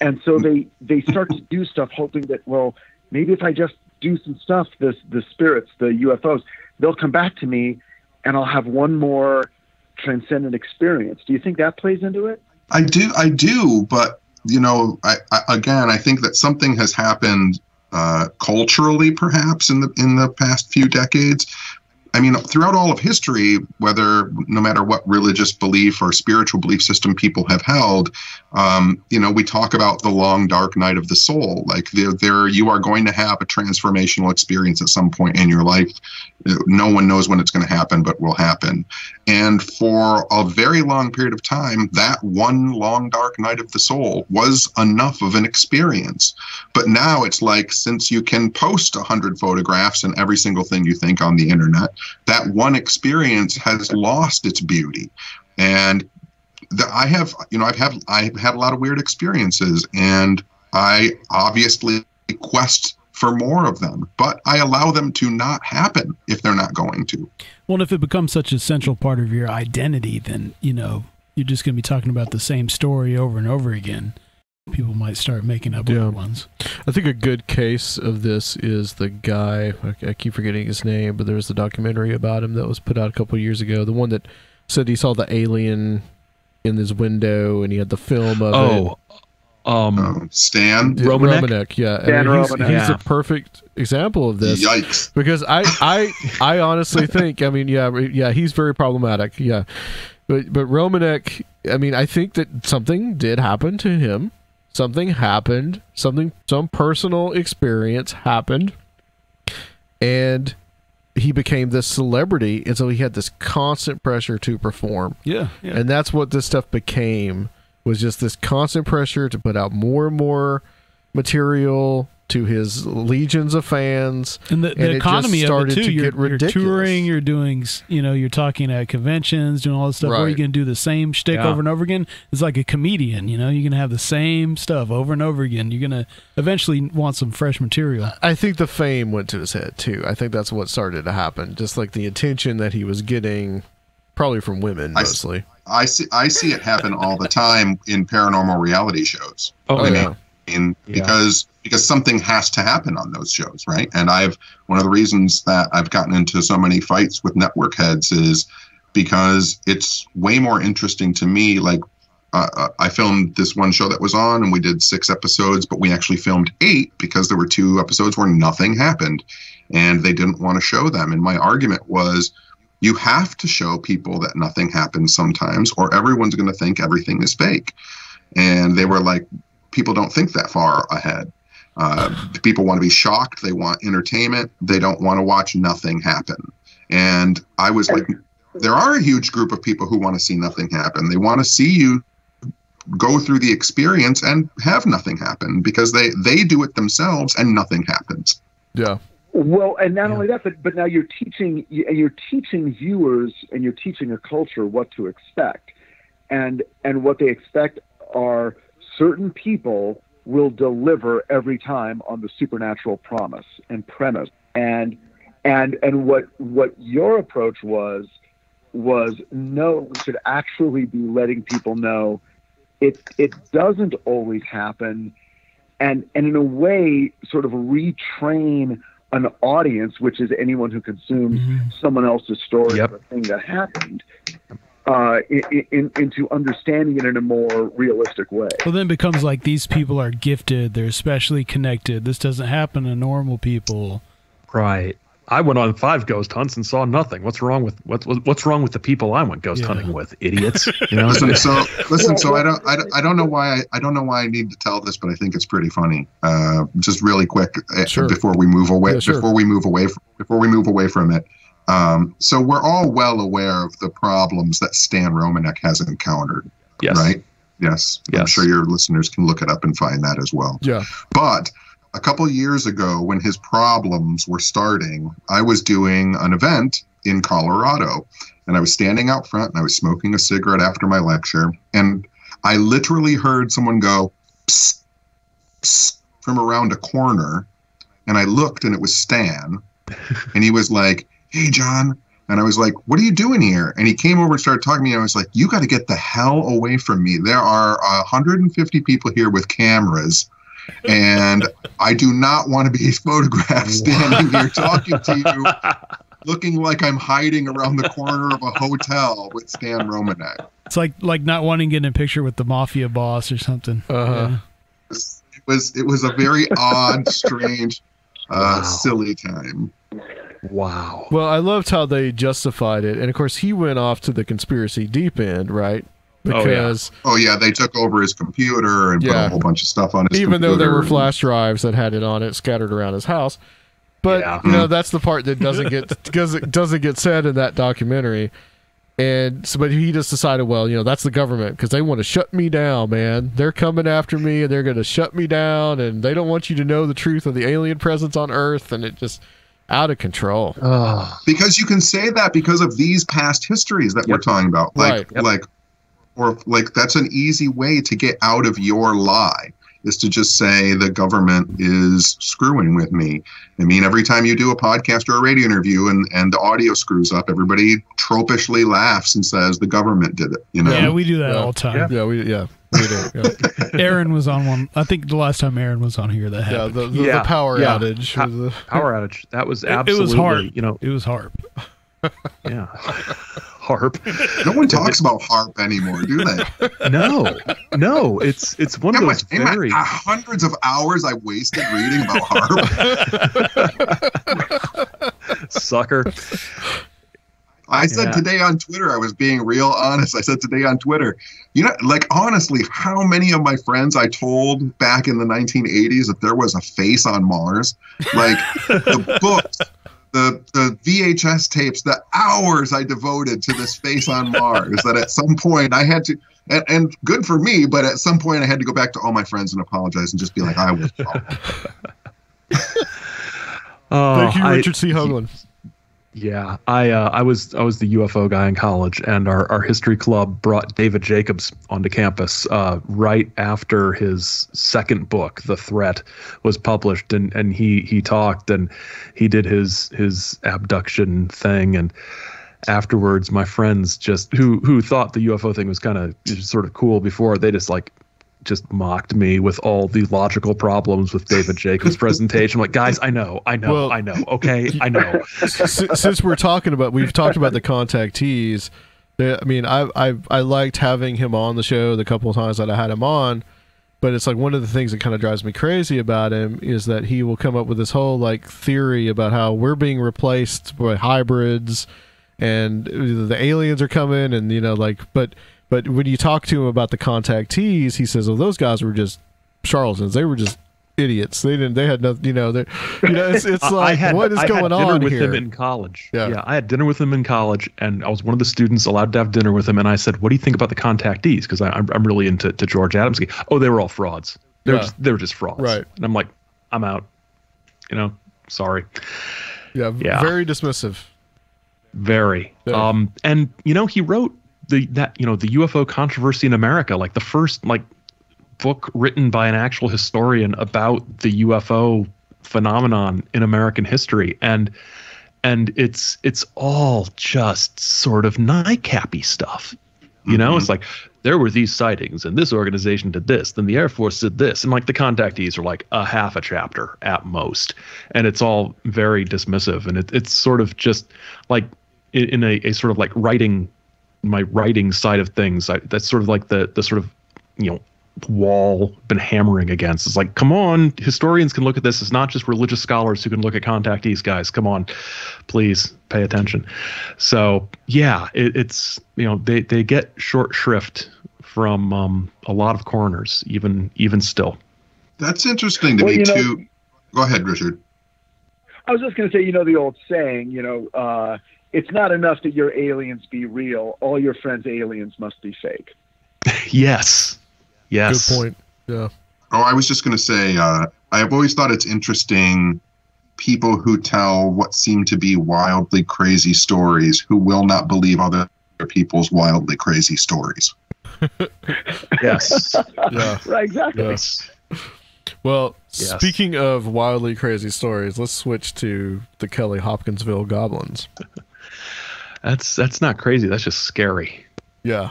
And so they start to do stuff hoping that, well, maybe if I just do some stuff, the spirits, the UFOs, they'll come back to me and I'll have one more transcendent experience. Do you think that plays into it? I do, but I think that something has happened culturally, perhaps in the past few decades. I mean, throughout all of history, no matter what religious belief or spiritual belief system people have held, we talk about the long, dark night of the soul. Like you are going to have a transformational experience at some point in your life. No one knows when it's going to happen, but will happen. And for a very long period of time, that one long, dark night of the soul was enough of an experience. But now it's like, since you can post 100 photographs and every single thing you think on the internet, that one experience has lost its beauty. And I've had a lot of weird experiences, and I obviously quest for more of them, but I allow them to not happen if they're not going to. Well, if it becomes such a central part of your identity, then, you're just going to be talking about the same story over and over again. People might start making up other ones. I think a good case of this is the guy, I keep forgetting his name, but there was a documentary about him that was put out a couple of years ago. The one that said he saw the alien in his window and he had the film of it. Stan Romanek, yeah. Stan Romanek. He's a perfect example of this. Yikes. Because I honestly think, he's very problematic, yeah. But Romanek, I think that something did happen to him. Something happened. Some personal experience happened. And he became this celebrity, and so he had this constant pressure to perform. Yeah. And that's what this stuff became, was just this constant pressure to put out more and more material to his legions of fans. And the economy of it too. You're ridiculous. Touring, you're doing, you're talking at conventions, doing all this stuff. Right. Where you're going to do the same shtick over and over again. It's like a comedian, you're going to have the same stuff over and over again. You're going to eventually want some fresh material. I think the fame went to his head too. I think that's what started to happen. Just like the attention that he was getting, probably from women mostly. I see it happen all the time in paranormal reality shows. Because something has to happen on those shows, right? And one of the reasons that I've gotten into so many fights with network heads is because it's way more interesting to me. Like I filmed this one show that was on, and we did 6 episodes, but we actually filmed 8 because there were 2 episodes where nothing happened, and they didn't want to show them. And my argument was, you have to show people that nothing happens sometimes, or everyone's going to think everything is fake. And they were like, people don't think that far ahead. People want to be shocked. They want entertainment. They don't want to watch nothing happen. And I was like, there are a huge group of people who want to see nothing happen. They want to see you go through the experience and have nothing happen, because they do it themselves and nothing happens. Yeah. Well, and not only that, but now you're teaching viewers, and you're teaching a culture what to expect, and what they expect are certain people will deliver every time on the supernatural promise and premise, and what your approach was no, we should actually be letting people know it doesn't always happen, and in a way sort of retrain an audience, which is anyone who consumes someone else's story of a thing that happened, into understanding it in a more realistic way. Well, then it becomes like these people are gifted, they're especially connected. This doesn't happen to normal people. Right. I went on 5 ghost hunts and saw nothing. What's wrong with the people I went ghost hunting with? Idiots. You know? Listen. So I don't know why I need to tell this, but I think it's pretty funny. Just really quick, before we move away, before we move away from it. So we're all well aware of the problems that Stan Romanek has encountered. Yes. Right. Yes. I'm sure your listeners can look it up and find that as well. Yeah. But a couple years ago, when his problems were starting, I was doing an event in Colorado, and I was standing out front and I was smoking a cigarette after my lecture, and I literally heard someone go psst, psst, from around a corner, and I looked, and it was Stan, and he was like, "Hey, John." And I was like, "What are you doing here?" And he came over and started talking to me, and I was like, "You got to get the hell away from me. There are 150 people here with cameras, and I do not want to be photographed standing here talking to you, looking like I'm hiding around the corner of a hotel with Stan Romanek." It's like not wanting to get in a picture with the mafia boss or something. Uh-huh. Yeah. It was a very odd, strange, silly time. Wow. Well, I loved how they justified it, and of course he went off to the conspiracy deep end, right? Because they took over his computer and put a whole bunch of stuff on his even computer. though there were flash drives that had it on it scattered around his house. But you know, that's the part that doesn't get said in that documentary. And so, but he just decided, well, you know, that's the government, because they want to shut me down, man. They're coming after me, and they're going to shut me down, and they don't want you to know the truth of the alien presence on Earth, and it just out of control. Because you can say that because of these past histories that we're talking about, like that's an easy way to get out of your lie, is to just say the government is screwing with me. I mean, every time you do a podcast or a radio interview and the audio screws up, everybody tropishly laughs and says the government did it. You know? Yeah, we do that all the time. Yeah, we do. Yeah. Aaron was on one. I think the last time Aaron was on here, that happened. The power outage. Power outage. That was absolutely. It was HARP. You know, it was HARP. Yeah. HARP. No one talks about HARP anymore, do they? No. It's one of those very hundreds of hours I wasted reading about HARP. Sucker. I said today on Twitter, I was being real honest. I said today on Twitter, you know, like, honestly, how many of my friends I told back in the 1980s that there was a face on Mars? Like, the books, the VHS tapes, the hours I devoted to this face on Mars, that at some point I had to, and good for me, but at some point I had to go back to all my friends and apologize and just be like, I was wrong. Thank you, Richard C. Hoagland. Yeah, I was the UFO guy in college, and our history club brought David Jacobs onto campus right after his second book, The Threat, was published, and he talked, and he did his abduction thing, and afterwards my friends just who thought the UFO thing was kind of sort of cool before, they just mocked me with all the logical problems with David Jacobs' presentation. I'm like, guys, I know. Okay, I know. Since we've talked about the contactees, I mean, I liked having him on the show the couple of times that I had him on, but it's like one of the things that kind of drives me crazy about him is that he will come up with this whole like theory about how we're being replaced by hybrids and the aliens are coming, and you know, like, but But when you talk to him about the contactees, he says, "Well, those guys were just charlatans. They were just idiots. They didn't. They had nothing. It's like what is going on here?" I had dinner with him in college. Yeah, I had dinner with him in college, and I was one of the students allowed to have dinner with him. And I said, "What do you think about the contactees?" Because I'm really into George Adams. Oh, they were all frauds. They were just frauds. Right. And I'm like, I'm out. Sorry. Yeah. Very dismissive. Very. Yeah. And he wrote the UFO controversy in America, like the first book written by an actual historian about the UFO phenomenon in American history, and it's all just sort of nightcappy stuff. It's like there were these sightings and this organization did this, then the Air Force did this, and like the contactees are like a half a chapter at most, and it's all very dismissive, and it's sort of just like in a sort of like writing side of things. That's sort of like the sort of wall been hammering against. It's like, come on, historians can look at this. It's not just religious scholars who can look at contactees, guys. Come on, please pay attention. So yeah, it's they get short shrift from a lot of corners, even still. That's interesting to me too. Go ahead, Richard. I was just going to say, the old saying, it's not enough that your aliens be real. All your friends' aliens must be fake. Yes. Good point. Yeah. Oh, I was just going to say, I've always thought it's interesting people who tell what seem to be wildly crazy stories who will not believe other people's wildly crazy stories. Yes. Yeah. Right, exactly. Yes. Well, speaking of wildly crazy stories, let's switch to the Kelly Hopkinsville Goblins. That's not crazy. That's just scary. Yeah.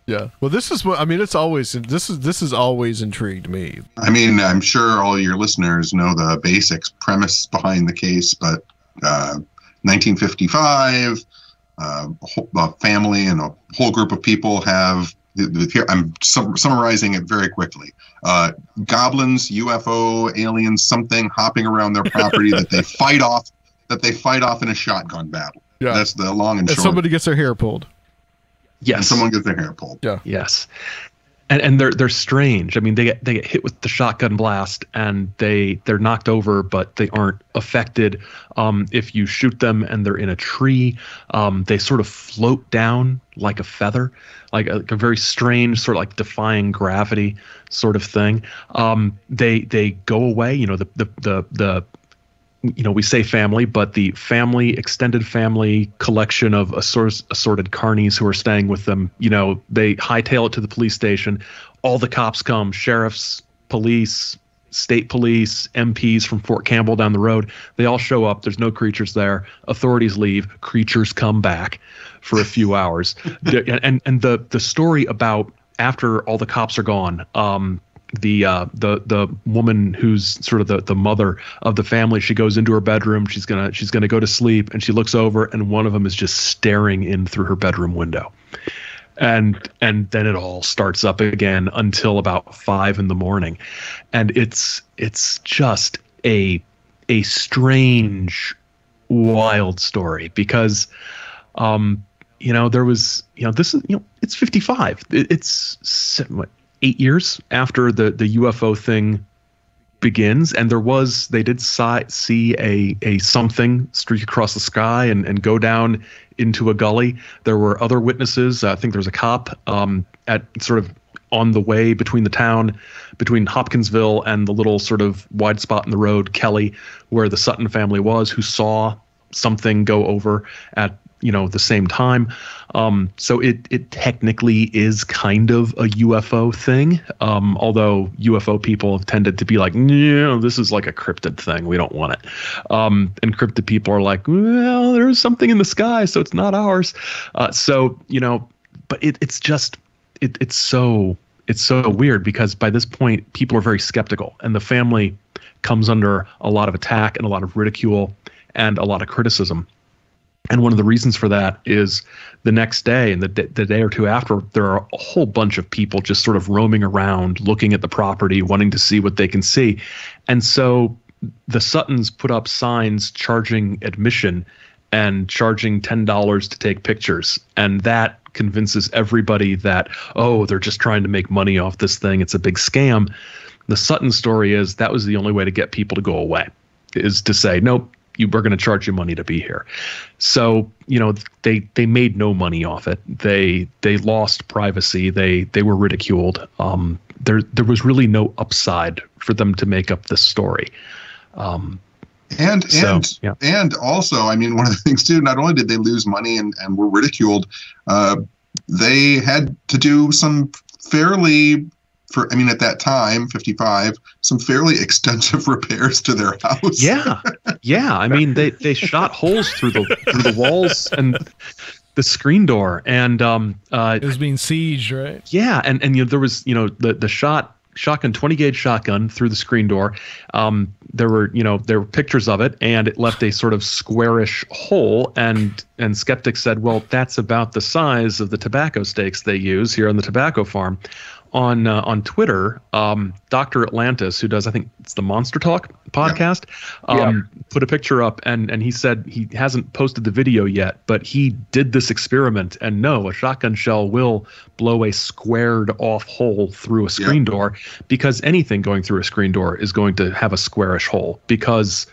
Yeah. Well, this is what this has always intrigued me. I mean, I'm sure all your listeners know the basics premise behind the case, but 1955, a family and a whole group of people have. Here, I'm summarizing it very quickly. Goblins, UFO, aliens, something hopping around their property that they fight off. In a shotgun battle. Yeah. That's the long and short. Somebody gets their hair pulled. Yes. And someone gets their hair pulled. Yeah. Yes. And they're strange. I mean, they get hit with the shotgun blast and they're knocked over, but they aren't affected. If you shoot them and they're in a tree, they sort of float down like a feather, like a very strange sort of like defying gravity sort of thing. They go away. We say family, but the extended family collection of assorted carnies who are staying with them, they hightail it to the police station. All the cops come, sheriffs, police, state police, MPs from Fort Campbell down the road. They all show up. There's no creatures there. Authorities leave. Creatures come back for a few hours. And the story about after all the cops are gone, the woman who's sort of the mother of the family, she goes into her bedroom, she's gonna go to sleep, and she looks over and one of them is just staring in through her bedroom window, and then it all starts up again until about 5 a.m. and it's just a strange, wild story because there was this is it's 55, it's 8 years after the UFO thing begins, and they did see a something streak across the sky and go down into a gully. There were other witnesses. I think there was a cop at sort of on the way between Hopkinsville and the little sort of wide spot in the road, Kelly, where the Sutton family was, who saw something go over at the same time. So it technically is kind of a UFO thing. Although UFO people have tended to be like, no, this is like a cryptid thing. We don't want it. And cryptid people are like, well, there's something in the sky, so it's not ours. But it's so weird because by this point people are very skeptical, and the family comes under a lot of attack and a lot of ridicule and a lot of criticism. And one of the reasons for that is the next day and the day or two after, there are a whole bunch of people just sort of roaming around, looking at the property, wanting to see what they can see. And so the Suttons put up signs charging admission, and charging $10 to take pictures. And that convinces everybody that, oh, they're just trying to make money off this thing. It's a big scam. The Sutton story is that was the only way to get people to go away, is to say, nope, we're going to charge you money to be here. So, they made no money off it. They lost privacy. They were ridiculed. There was really no upside for them to make up this story. And also, I mean, one of the things too, not only did they lose money and were ridiculed, they had to do some fairly, at that time, 55, some fairly extensive repairs to their house. Yeah. I mean, they shot holes through the walls and the screen door, and it was being sieged, right? Yeah, and there was the shotgun 20 gauge shotgun through the screen door. There were pictures of it, and it left a sort of squarish hole, and skeptics said, well, that's about the size of the tobacco stakes they use here on the tobacco farm. On Twitter, Dr. Atlantis, who does, I think it's the Monster Talk podcast, put a picture up, and he said he hasn't posted the video yet, but he did this experiment, and no, a shotgun shell will blow a squared off hole through a screen door, because anything going through a screen door is going to have a squarish hole, because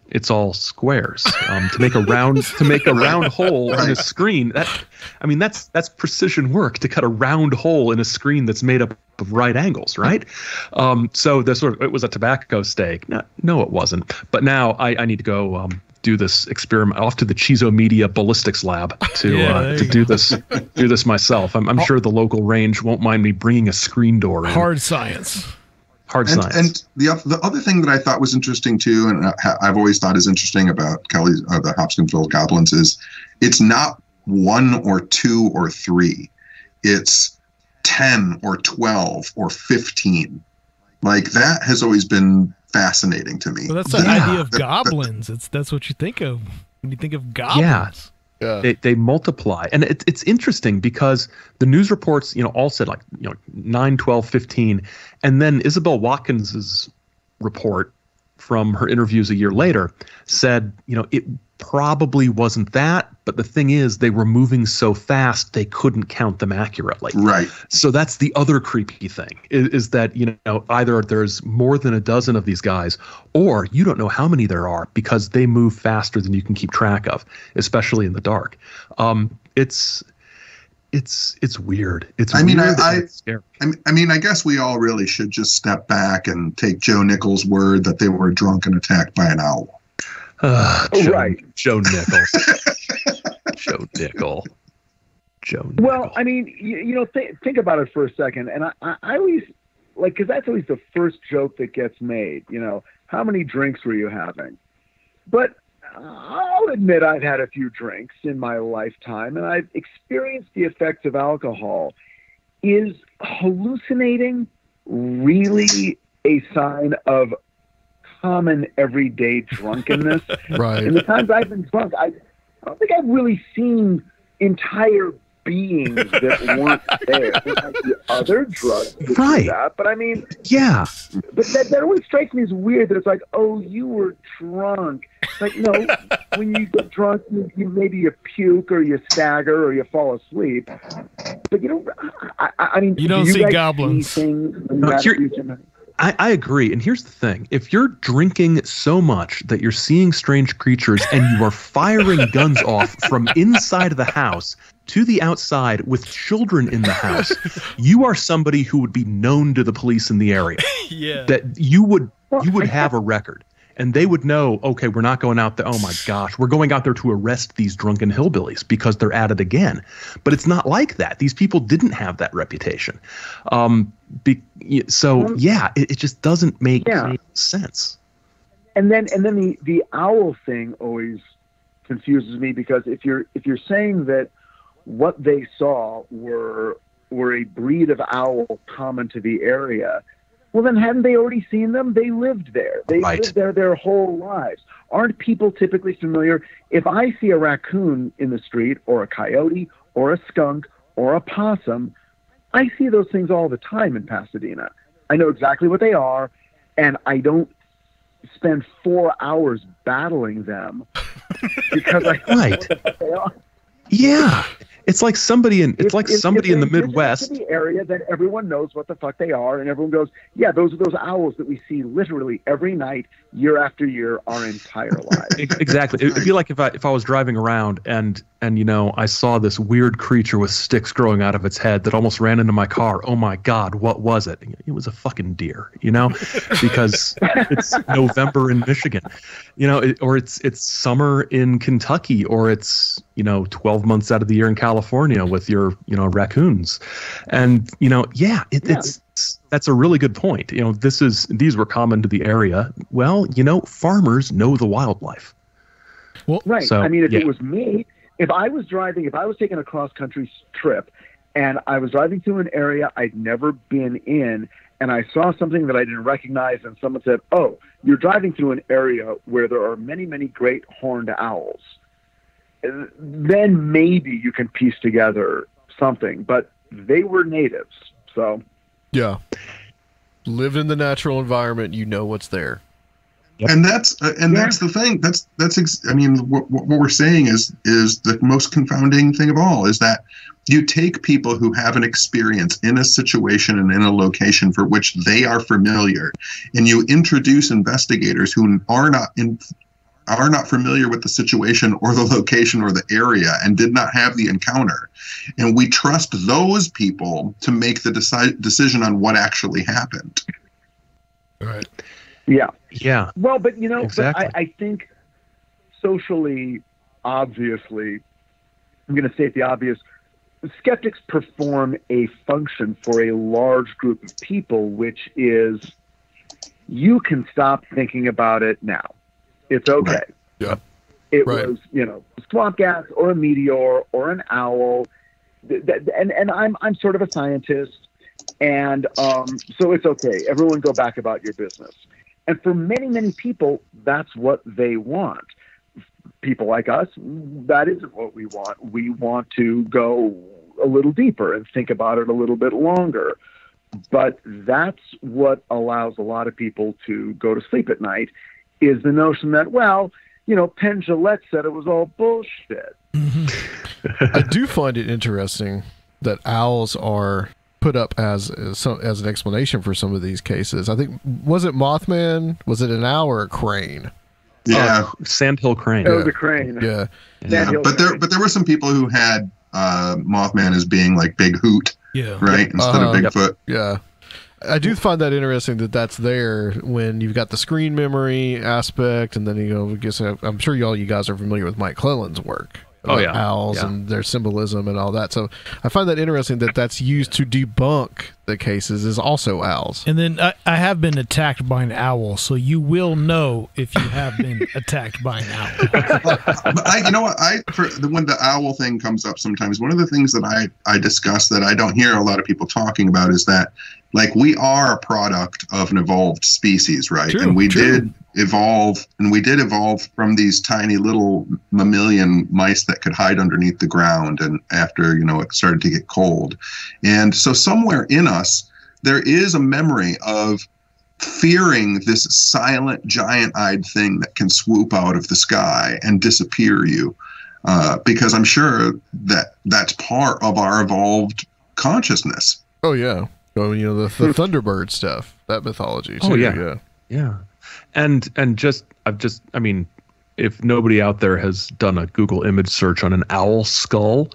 it's all squares. To make a round hole in a screen, that's precision work, to cut a round hole in a screen that's made up of right angles, right? So it was a tobacco stake. No, it wasn't. But now I need to go do this experiment off to the Chizo Media ballistics lab to do this myself. I'm sure the local range won't mind me bringing a screen door in. Hard science. And the other thing that I thought was interesting too, and I've always thought is interesting about Kelly's the Hopkinsville Goblins, is it's not 1 or 2 or 3, it's 10 or 12 or 15. Like, that has always been fascinating to me. Well, that's the idea of goblins. That's what you think of when you think of goblins. Yeah. They multiply, and it's interesting because the news reports all said 9, 12, 15, and then Isabel Watkins's report from her interviews a year later said it probably wasn't that, but the thing is they were moving so fast they couldn't count them accurately. Right. So that's the other creepy thing is that either there's more than a dozen of these guys, or you don't know how many there are because they move faster than you can keep track of, especially in the dark. It's weird. It's scary. I guess we all really should just step back and take Joe Nichols' word that they were drunk and attacked by an owl. Joe Nichols. Joe Nichols. Well, I mean, think about it for a second, and I always because that's always the first joke that gets made. How many drinks were you having? But I'll admit I've had a few drinks in my lifetime, and I've experienced the effects of alcohol. Is hallucinating really a sign of common everyday drunkenness? Right. In the times I've been drunk, I don't think I've really seen entire beings that weren't there. There might be other drugs that do that, but I mean, but that always strikes me as weird, that it's like, oh, you were drunk. Like, no, when you get drunk, maybe you puke or you stagger or you fall asleep, but I mean, you don't see goblins. I agree. And here's the thing. If you're drinking so much that you're seeing strange creatures and you are firing guns off from inside of the house to the outside with children in the house, you are somebody who would be known to the police in the area. That you would have a record. And they would know, okay, we're not going out there. Oh, my gosh, we're going out there to arrest these drunken hillbillies because they're at it again. But it's not like that. These people didn't have that reputation. It just doesn't make sense. And then the owl thing always confuses me, because if you're saying that what they saw were a breed of owl common to the area, well, then hadn't they already seen them? They lived there. They lived there their whole lives. Aren't people typically familiar? If I see a raccoon in the street, or a coyote, or a skunk, or a possum, I see those things all the time in Pasadena. I know exactly what they are, and I don't spend 4 hours battling them because I Right. know what they are. Yeah. It's like somebody in If the they Midwest. visit the area, then everyone knows what the fuck they are, and everyone goes, "Yeah, those are those owls that we see literally every night, year after year, our entire lives." Exactly. It'd be like if I was driving around and I saw this weird creature with sticks growing out of its head that almost ran into my car. Oh my God, what was it? It was a fucking deer, because it's November in Michigan, or it's summer in Kentucky, or it's 12 months out of the year in California with your raccoons, and that's a really good point. These were common to the area. Well, farmers know the wildlife. Well, right. So, I mean, if it was me, if I was taking a cross-country trip and I was driving through an area I'd never been in, and I saw something that I didn't recognize, and someone said, "Oh, you're driving through an area where there are many, many great horned owls," then maybe you can piece together something. But they were natives, so yeah, live in the natural environment. You know what's there. Yep. And that's the thing. What we're saying is the most confounding thing of all is that you take people who have an experience in a situation and in a location for which they are familiar, and you introduce investigators who are not familiar with the situation or the location or the area and did not have the encounter, and we trust those people to make the decision on what actually happened. Right. yeah. Yeah. Well, but Exactly. but I think socially, obviously, I'm going to state the obvious. Skeptics perform a function for a large group of people, which is you can stop thinking about it now. It's okay. Right. Yeah. It Right. was, swamp gas or a meteor or an owl. And I'm sort of a scientist, and so it's okay. Everyone go back about your business. And for many, many people, that's what they want. People like us, that isn't what we want. We want to go a little deeper and think about it a little bit longer. But that's what allows a lot of people to go to sleep at night, is the notion that, Penn Jillette said it was all bullshit. I do find it interesting that owls are put up as an explanation for some of these cases. I think, was it Mothman? Was it an owl or a crane? Yeah. Sandhill crane. It was a crane. Yeah. Sandhill But crane. there were some people who had Mothman as being like Big Hoot, yeah. right, instead of Bigfoot. Yeah. I do find that interesting that that's there when you've got the screen memory aspect, and then I guess I'm sure you guys are familiar with Mike Clelland's work. Oh, yeah. Owls and their symbolism and all that. So I find that interesting that that's used to debunk the cases is also owls. And then I have been attacked by an owl, so you will know if you have been attacked by an owl. But when the owl thing comes up sometimes, one of the things that I discuss that I don't hear a lot of people talking about is that, like, we are a product of an evolved species, right? True, and we true. did evolve from these tiny little mammalian mice that could hide underneath the ground, and after it started to get cold. And so somewhere in us there is a memory of fearing this silent giant-eyed thing that can swoop out of the sky and disappear you, because I'm sure that that's part of our evolved consciousness. Oh yeah. Oh, the Thunderbird stuff, that mythology too. Oh, yeah. Yeah. And if nobody out there has done a Google image search on an owl skull,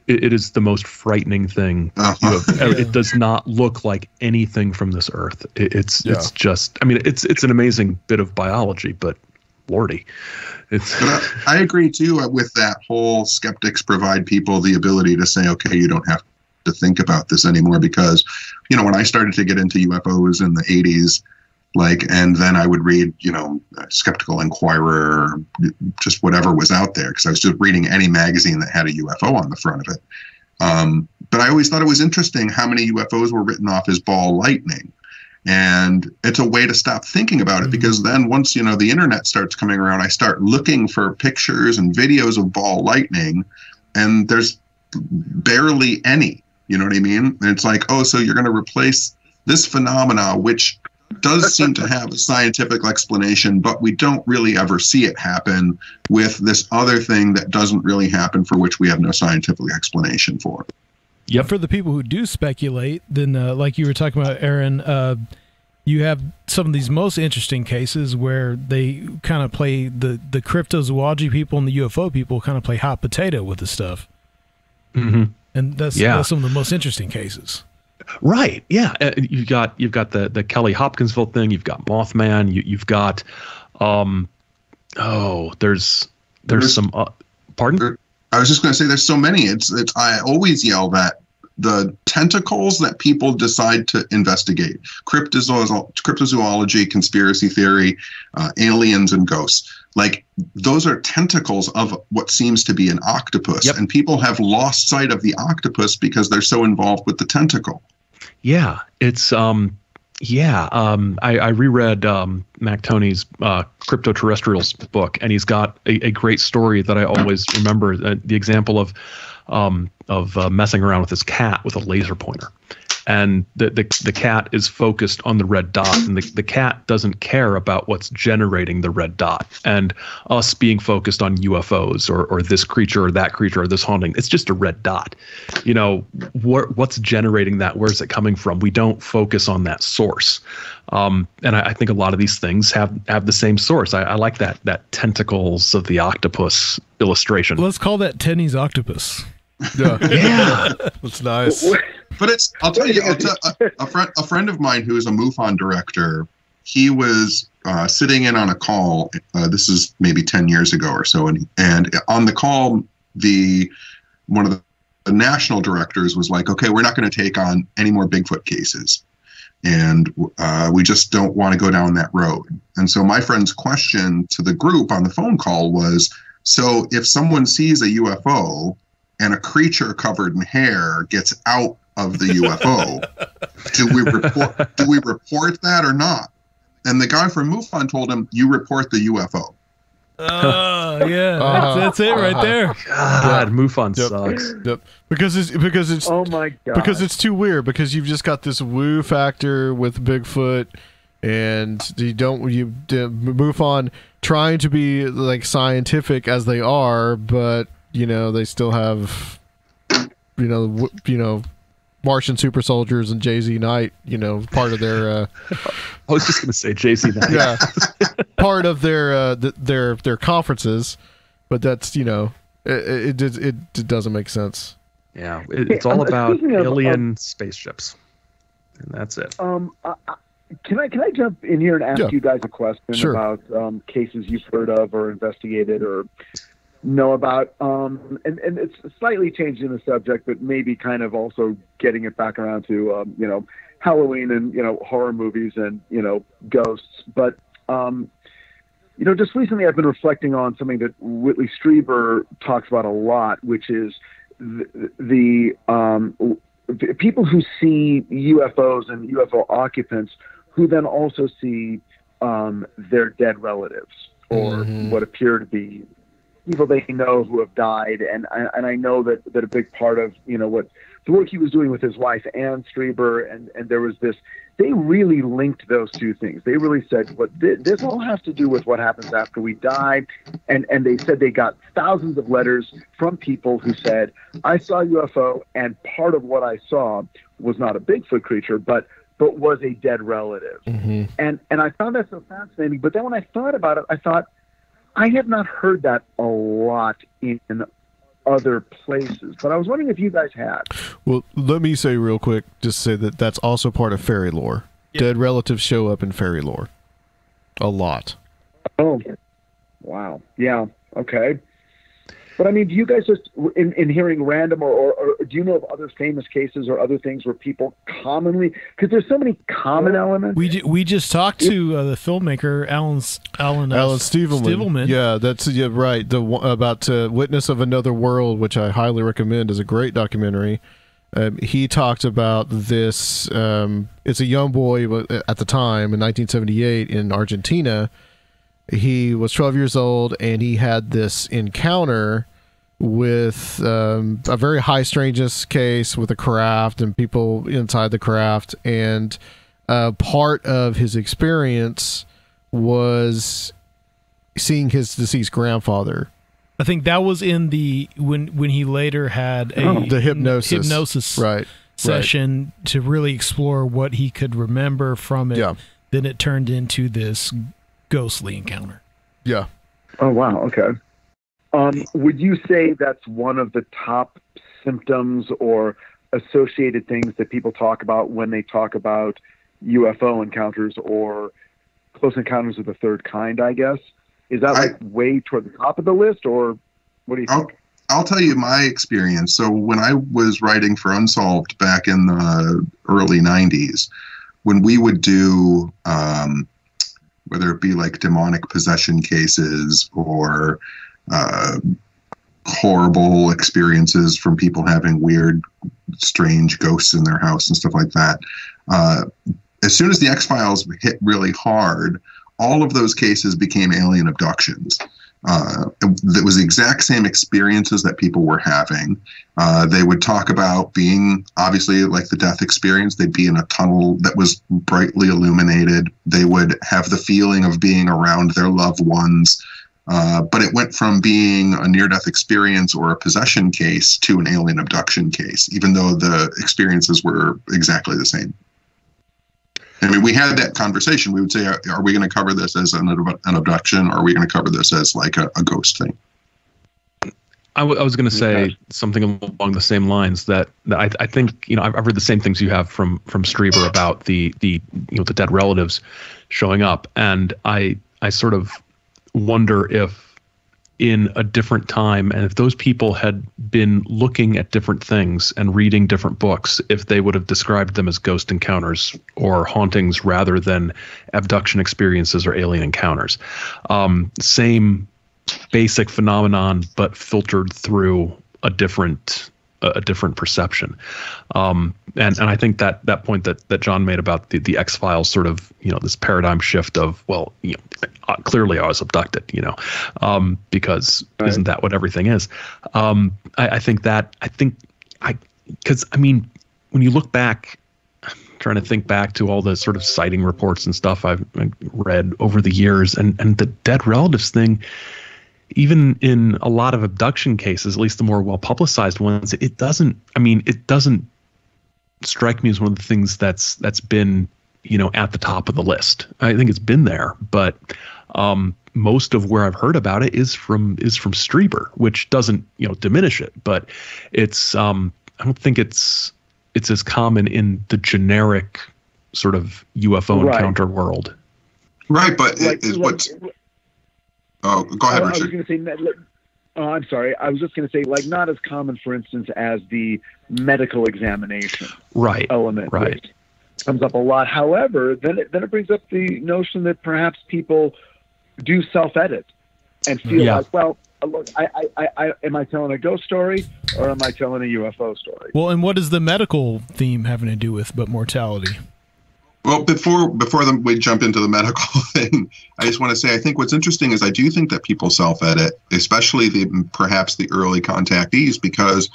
it is the most frightening thing you have ever. It does not look like anything from this earth. It's just, it's an amazing bit of biology, but Lordy. But I agree too with that whole skeptics provide people the ability to say, okay, you don't have to think about this anymore, because when I started to get into UFOs in the 80s, and then I would read Skeptical Inquirer, just whatever was out there, because I was just reading any magazine that had a UFO on the front of it. But I always thought it was interesting how many UFOs were written off as ball lightning. And it's a way to stop thinking about it, because then once, the internet starts coming around, I start looking for pictures and videos of ball lightning, and there's barely any, you know what I mean? And it's like, oh, so you're going to replace this phenomena, which does seem to have a scientific explanation, but we don't really ever see it happen with this other thing that doesn't really happen, for which we have no scientific explanation for. Yep. For the people who do speculate, then like you were talking about, Aaron, you have some of these most interesting cases where they kind of play the cryptozoology people and the UFO people kind of play hot potato with the stuff. Mm-hmm. And that's some of the most interesting cases. Right. Yeah. You've got the Kelly Hopkinsville thing. You've got Mothman. You've got there's some pardon? I was just going to say there's so many. It's I always yell that the tentacles that people decide to investigate, cryptozoology, conspiracy theory, aliens and ghosts, like those are tentacles of what seems to be an octopus. Yep. And people have lost sight of the octopus because they're so involved with the tentacle. Yeah, it's I reread Mac Toney's Cryptoterrestrials book, and he's got a great story that I always remember. The example of messing around with his cat with a laser pointer, and the cat is focused on the red dot, and the cat doesn't care about what's generating the red dot, and us being focused on UFOs or this creature or that creature or this haunting. It's just a red dot. You know, what's generating that? Where's it coming from? We don't focus on that source. And I think a lot of these things have the same source. I like that tentacles of the octopus illustration. Let's call that Tenney's octopus. Yeah. That's nice. But I'll tell you, a friend of mine who is a MUFON director, he was sitting in on a call. This is maybe 10 years ago or so. And on the call, one of the national directors was like, okay, we're not going to take on any more Bigfoot cases. And we just don't want to go down that road. And so my friend's question to the group on the phone call was, so if someone sees a UFO and a creature covered in hair gets out of the UFO, do we report that or not? And the guy from MUFON told him, you report the UFO. Oh, yeah. That's it right there. God, MUFON sucks. Yep. Because it's oh my God. Because it's too weird, because you've just got this woo factor with Bigfoot, and MUFON trying to be like scientific as they are, but they still have Martian super soldiers and Jay-Z Knight, part of their I was just going to say Jay-Z Knight. Yeah. Part of their conferences, but that's it doesn't make sense. Yeah, it's all about alien spaceships, and that's it. Can I jump in here and ask you guys a question Sure. about cases you've heard of or investigated or know about? And it's slightly changing the subject, but maybe kind of also getting it back around to Halloween and horror movies and ghosts. But just recently I've been reflecting on something that Whitley Strieber talks about a lot, which is the people who see UFOs and UFO occupants who then also see their dead relatives or what appear to be people they know who have died. And I know that a big part of what the work he was doing with his wife Ann Strieber, and there was this, they really linked those two things. They really said, this all has to do with what happens after we die. And they said they got thousands of letters from people who said, I saw a UFO, and part of what I saw was not a Bigfoot creature, but was a dead relative. Mm-hmm. And I found that so fascinating. But then when I thought about it, I thought, I have not heard that a lot in other places, but I was wondering if you guys had. Well, let me say real quick, just say that that's also part of fairy lore. Yep. Dead relatives show up in fairy lore a lot. Oh, wow. Yeah. Okay. But I mean, do you guys just, in hearing random or do you know of other famous cases or other things where people commonly, because there's so many common elements. We just talked to the filmmaker Alan Stivelman. Yeah, that's right. About Witness of Another World, which I highly recommend, is a great documentary. He talked about this. It's a young boy at the time in 1978 in Argentina. He was 12 years old, and he had this encounter with a very high strangeness case with a craft and people inside the craft. And part of his experience was seeing his deceased grandfather. I think that was in the when he later had the hypnosis session to really explore what he could remember from it. Yeah. Then it turned into this ghostly encounter. Yeah. Oh wow. Okay. Would you say that's one of the top symptoms or associated things that people talk about when they talk about UFO encounters or close encounters of the third kind, I guess? Is that way toward the top of the list, or what do you think? I'll tell you my experience. So when I was writing for Unsolved back in the early 90s, when we would do, whether it be like demonic possession cases or horrible experiences from people having weird, strange ghosts in their house and stuff like that, as soon as the X-Files hit really hard, all of those cases became alien abductions. That was the exact same experiences that people were having. They would talk about being, obviously, like the death experience. They'd be in a tunnel that was brightly illuminated. They would have the feeling of being around their loved ones. But it went from being a near-death experience or a possession case to an alien abduction case, even though the experiences were exactly the same. I mean, we had that conversation. We would say, are we going to cover this as an abduction, or are we going to cover this as like a ghost thing? I was going to say something along the same lines that I think, I've heard the same things you have from Strieber about the dead relatives showing up. And I sort of wonder if in a different time, and if those people had been looking at different things and reading different books, if they would have described them as ghost encounters or hauntings rather than abduction experiences or alien encounters. Same basic phenomenon, but filtered through a different perception. And I think that point that John made about the X-Files sort of, this paradigm shift of, clearly I was abducted, because isn't that what everything is? Because when you look back, I'm trying to think back to all the sort of sighting reports and stuff I've read over the years, and the dead relatives thing, even in a lot of abduction cases, at least the more well-publicized ones, it doesn't strike me as one of the things that's been, at the top of the list. I think it's been there, but most of where I've heard about it is from Strieber, which doesn't, diminish it, but it's, I don't think it's as common in the generic sort of UFO encounter world. Right, but what's... Oh, go ahead, Richard. I was going to say, I'm sorry. I was just going to say, not as common, for instance, as the medical examination element. Right. Which comes up a lot. However, then it brings up the notion that perhaps people do self-edit and feel like, well, look, I am I telling a ghost story or am I telling a UFO story? Well, and what does the medical theme having to do with but mortality? Well, before we jump into the medical thing, I just want to say I think what's interesting is I do think that people self-edit, especially perhaps the early contactees, because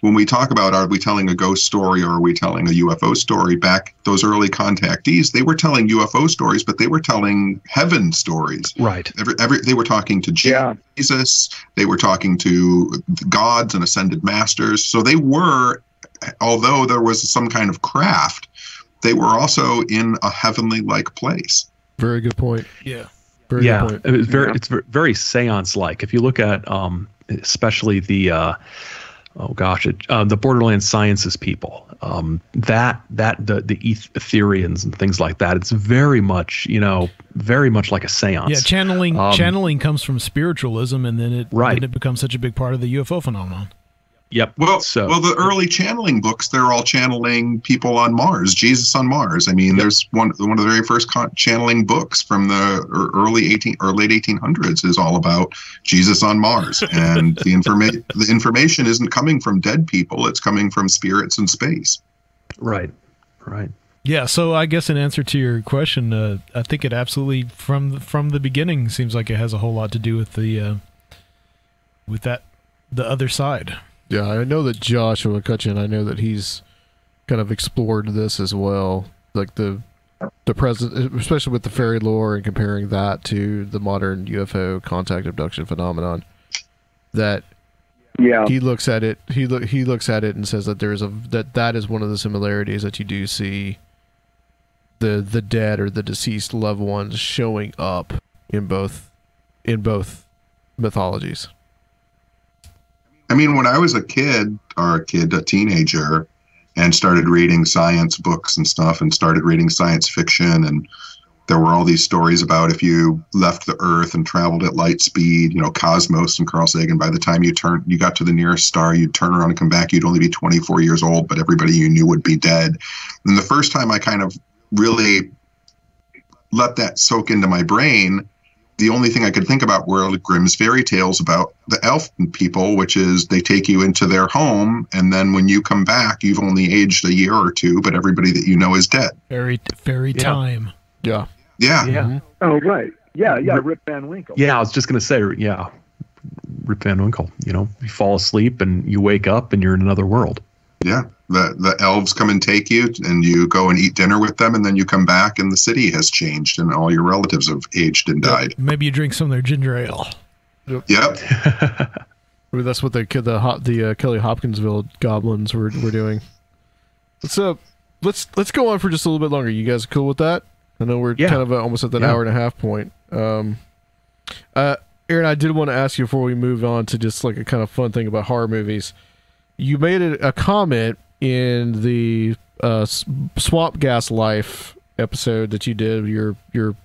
when we talk about are we telling a ghost story or are we telling a UFO story, back those early contactees, they were telling UFO stories, but they were telling heaven stories. Right. They were talking to Jesus. They were talking to gods and ascended masters. So they were, although there was some kind of craft, they were also in a heavenly-like place. Very good point. Yeah. Very good point. It's very seance-like. If you look at, especially the, the Borderland Sciences people, the Ethereans and things like that. It's very much like a seance. Yeah, channeling comes from spiritualism, and then it becomes such a big part of the UFO phenomenon. Yep. Well, the early channeling books, they're all channeling people on Mars, Jesus on Mars. I mean, there's one of the very first channeling books from the late 1800s is all about Jesus on Mars, and the information isn't coming from dead people; it's coming from spirits in space. Right. Yeah. So I guess in answer to your question, I think it absolutely from the beginning seems like it has a whole lot to do with the other side. Yeah, I know that Joshua McCutcheon, I know that he's kind of explored this as well, like the the present, especially with the fairy lore and comparing that to the modern UFO contact abduction phenomenon, that he looks at it. He looks at it and says that that is one of the similarities that you do see the dead or the deceased loved ones showing up in both mythologies. I mean, when I was a teenager, and started reading science books and stuff, and started reading science fiction, and there were all these stories about if you left the Earth and traveled at light speed, Cosmos and Carl Sagan, by the time you got to the nearest star, you'd turn around and come back, you'd only be 24 years old, but everybody you knew would be dead. And the first time I kind of really let that soak into my brain, the only thing I could think about were Grimm's fairy tales about the elf people, which is they take you into their home, and then when you come back, you've only aged a year or two, but everybody that you know is dead. Fairy time. Yeah. Yeah. Mm-hmm. Oh, right. Yeah. Rip Van Winkle. Yeah, I was just going to say, Rip Van Winkle. You fall asleep and you wake up and you're in another world. Yeah. The elves come and take you, and you go and eat dinner with them, and then you come back and the city has changed and all your relatives have aged and died. Maybe you drink some of their ginger ale. Yep. Maybe that's what the Kelly Hopkinsville Goblins were doing. Let's go on for just a little bit longer. You guys cool with that? I know we're kind of almost at that hour and a half point. Aaron, I did want to ask you before we move on to just like a kind of fun thing about horror movies. You made a comment in the Swamp Gas Life episode that you did, your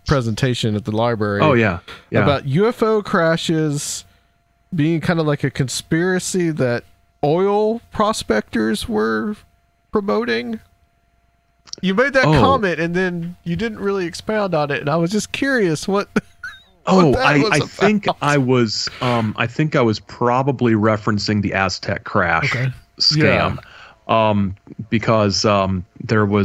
presentation at the library. Oh, yeah. About UFO crashes being kind of like a conspiracy that oil prospectors were promoting. You made that comment, and then you didn't really expound on it, and I was just curious what... I think I was probably referencing the Aztec crash scam, because there were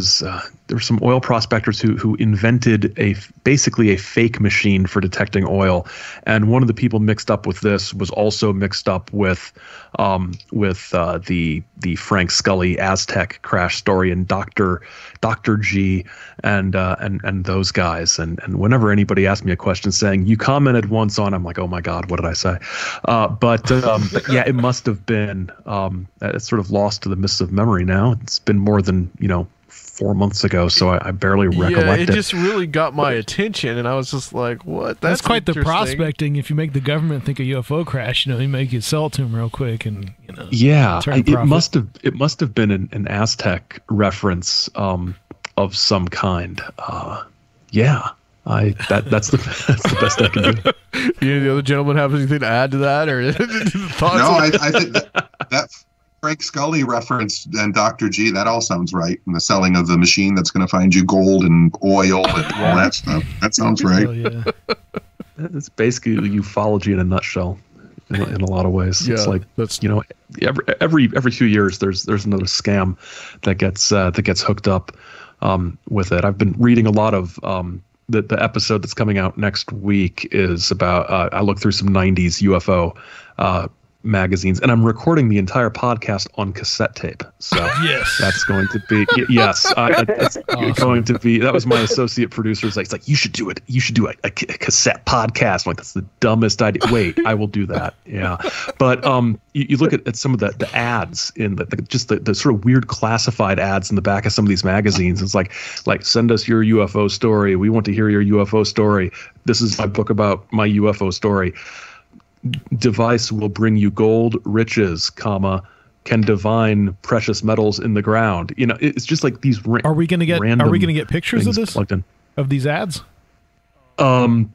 some oil prospectors who invented basically a fake machine for detecting oil, and one of the people mixed up with this was also mixed up with the Frank Scully Aztec crash story and Dr. G and those guys, and whenever anybody asked me a question saying you commented once on, I'm like, oh my God, what did I say? But yeah, it must have been it's sort of lost to the mists of memory now. It's been more than 4 months ago, so I barely recollect it. It just really got my attention, and I was just like, what? That's quite the prospecting. If you make the government think a UFO crash, you make it sell to them reil quick, and it must have been an Aztec reference of some kind. That's the best I can do. The other gentleman have anything to add to that, or thoughts? No, I think that Frank Scully reference and Dr. G, that all sounds right. And the selling of the machine that's going to find you gold and oil and all that stuff. That sounds right. Yeah. It's basically ufology in a nutshell in a lot of ways. Yeah, it's like, every few years there's another scam that gets hooked up with it. I've been reading a lot of the episode that's coming out next week is about I looked through some 90s UFO magazines, and I'm recording the entire podcast on cassette tape. So that's going to be that's awesome. Going to be. That was my associate producer. It's like you should do it. You should do a cassette podcast. I'm like, that's the dumbest idea. Wait, I will do that. Yeah, but you look at some of the ads in the sort of weird classified ads in the back of some of these magazines. It's like send us your UFO story. We want to hear your UFO story. This is my book about my UFO story. Device will bring you gold, riches, can divine precious metals in the ground. It's just like these. Are we going to get pictures of this? Of these ads? I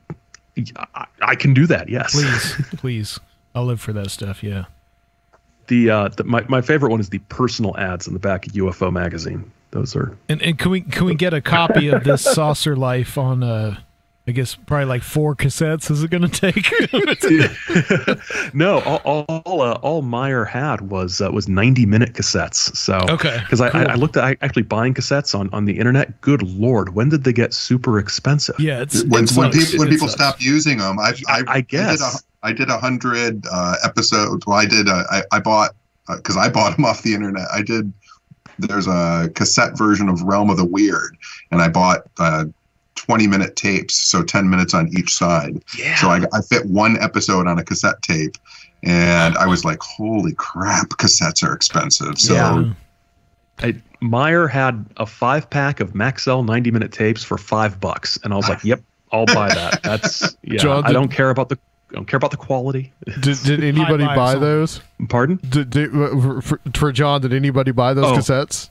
can do that. Yes. Please. I'll live for that stuff. Yeah. My favorite one is the personal ads in the back of UFO magazine. Those are. And can we get a copy of this Saucer Life on I guess probably like 4 cassettes. Is it going to take? No, all Meyer had was 90-minute cassettes. So because cool. I looked at actually buying cassettes on the internet. Good Lord, when did they get super expensive? Yeah, when people stopped using them. I guess I did 100 episodes. Well, I bought because I bought them off the internet. I did there's a cassette version of Realm of the Weird, and I bought 20-minute tapes, so 10 minutes on each side. Yeah. So I fit one episode on a cassette tape, and I was like, holy crap, cassettes are expensive. So yeah. Meyer had a 5-pack of Maxell 90-minute tapes for $5, and I was like, "Yep, I'll buy that." That's John, I don't care about the quality. Did anybody buy those? Pardon? For John, did anybody buy those cassettes?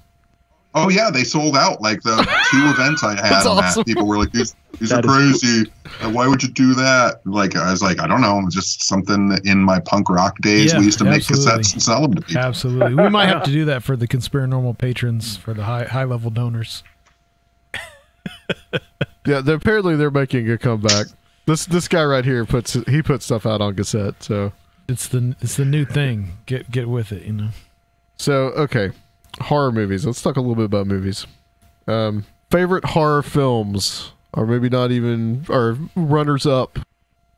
Oh yeah, they sold out. Like the 2 events I had on that, people were like, "These are crazy. Why would you do that?" Like I was like, I don't know, just something in my punk rock days. We used to make cassettes and sell them to people. Absolutely, we might have to do that for the Conspirinormal patrons, for the high level donors. Yeah, apparently they're making a comeback. This guy right here puts stuff out on cassette. So it's the new thing. Get with it, you know. So okay. Horror movies. Let's talk a little bit about movies. Favorite horror films, or maybe not even, or runners up.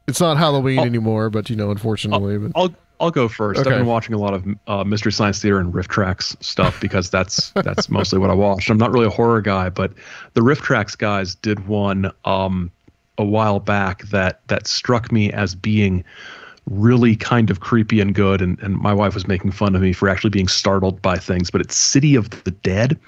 It's not Halloween anymore, but unfortunately. I'll go first. Okay. I've been watching a lot of Mystery Science Theater and Riff Tracks stuff because that's mostly what I watched. I'm not really a horror guy, but the Riff Tracks guys did one a while back that struck me as being really kind of creepy and good, and my wife was making fun of me for actually being startled by things, but it's City of the Dead.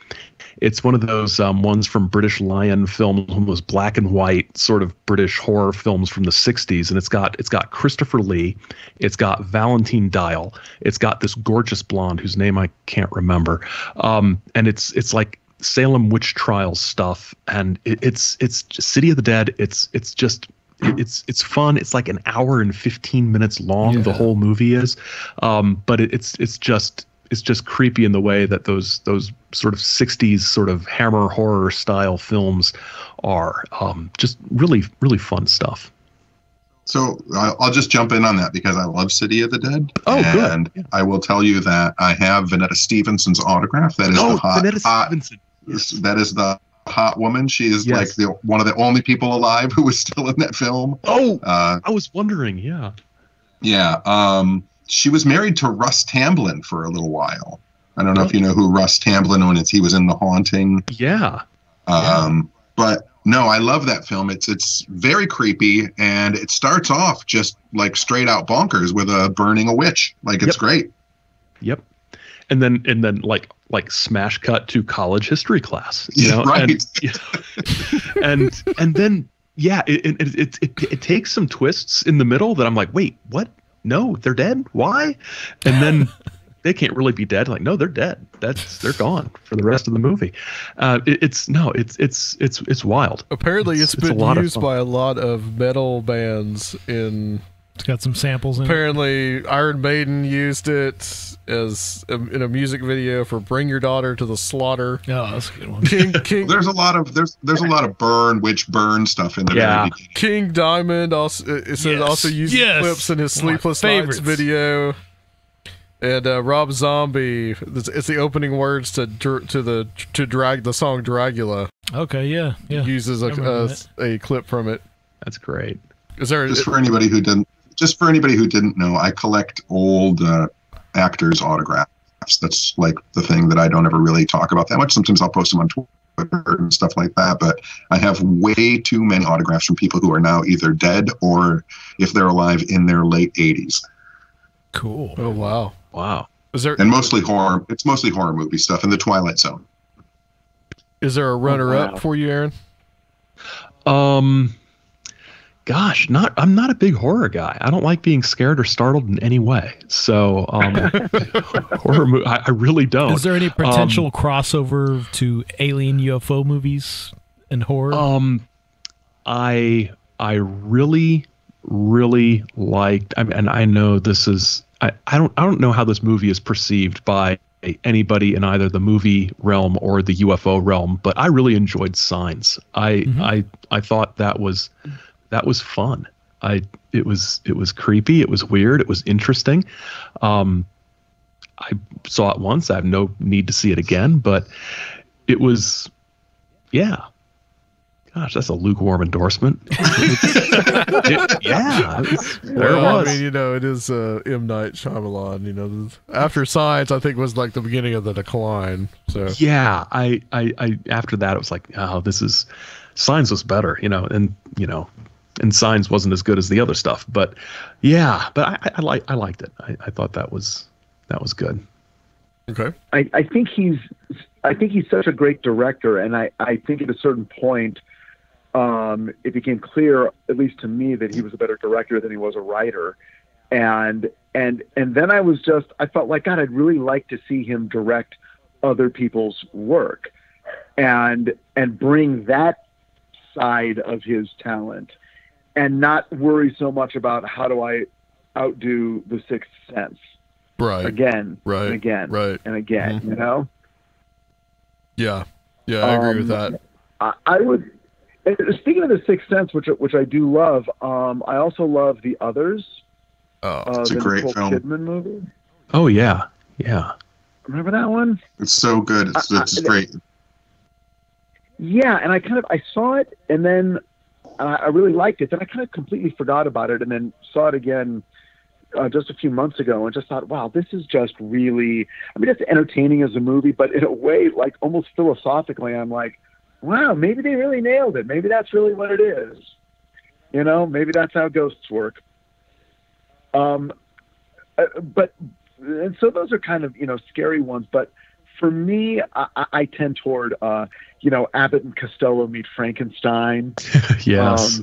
It's one of those ones from British Lion Films, one of those black and white sort of British horror films from the 60s, and it's got Christopher Lee, it's got Valentine Dial, it's got this gorgeous blonde whose name I can't remember, and it's like Salem witch trials stuff, and it's just City of the Dead. It's fun. It's like an hour and 15 minutes long. Yeah. The whole movie is, but it's just creepy in the way that those sort of 60s sort of Hammer horror style films are. Just really, really fun stuff. So I'll just jump in on that because I love City of the Dead. Oh, and good. I will tell you that I have Vanetta Stevenson's autograph. That is Vanetta Stevenson. That is the hot woman. She is like one of the only people alive who was still in that film. I was wondering. Yeah. She was married to Russ Tamblyn for a little while. I don't know if you know who Russ Tamblyn is. He was in The Haunting. Yeah. But no, I love that film. It's very creepy, and it starts off just like straight out bonkers with burning a witch. Like it's great. Yep. And then like smash cut to college history class, right? And then it takes some twists in the middle that I'm like, wait, what? No, they're dead. Why? And then they can't really be dead. Like, no, they're dead. They're gone for the rest of the movie. It's wild. Apparently, it's been used by a lot of metal bands in. It's got some samples in Apparently, Iron Maiden used it as in a music video for "Bring Your Daughter to the Slaughter." Oh, that's a good one. King. There's a lot of witch burn stuff in the very beginning. King Diamond also also used clips in his Sleepless Nights video. And Rob Zombie, it's the opening words to drag the song Dragula. Okay, yeah. Uses a clip from it. That's great. Is there just for anybody who didn't know, I collect old actors' autographs. That's like the thing that I don't ever really talk about that much. Sometimes I'll post them on Twitter and stuff like that, but I have way too many autographs from people who are now either dead or, if they're alive, in their late 80s. Cool. Oh wow. And mostly horror. It's mostly horror movie stuff in the Twilight Zone. Is there a runner-up for you, Aaron? Gosh, I'm not a big horror guy. I don't like being scared or startled in any way. So, horror movie, I really don't. Is there any potential crossover to alien UFO movies and horror? I really, really liked. And I know this is. I don't know how this movie is perceived by anybody in either the movie realm or the UFO realm, but I really enjoyed Signs. I thought that was fun. It was creepy. It was weird. It was interesting. I saw it once. I have no need to see it again, but it was, Gosh, that's a lukewarm endorsement. Yeah, there it was. I mean, it is M. Night Shyamalan. After Signs, I think, was like the beginning of the decline. So yeah, I after that, it was like, oh, Signs was better, and Signs wasn't as good as the other stuff, but yeah, but I liked it. I thought that was good. Okay. I think he's such a great director, and I think at a certain point, it became clear, at least to me, that he was a better director than he was a writer. And then I felt like, God, I'd really like to see him direct other people's work and bring that side of his talent and not worry so much about how do I outdo The Sixth Sense. Right. Again. Right. And again. Right. And again, Mm-hmm. Yeah. Yeah, I agree with that. I would. Speaking of The Sixth Sense, which I do love, I also love The Others. Oh, it's a great Nicole film. Kidman movie. Oh yeah, yeah. Remember that one? It's so good. It's great. Yeah, and I saw it, and then I really liked it. Then I kind of completely forgot about it, and then saw it again just a few months ago, and just thought, wow, this is just really. I mean, it's entertaining as a movie, but in a way, like almost philosophically, I'm like, wow, maybe they really nailed it. Maybe that's really what it is. Maybe that's how ghosts work. But so those are kind of, scary ones. But for me, I tend toward, Abbott and Costello Meet Frankenstein. Yes.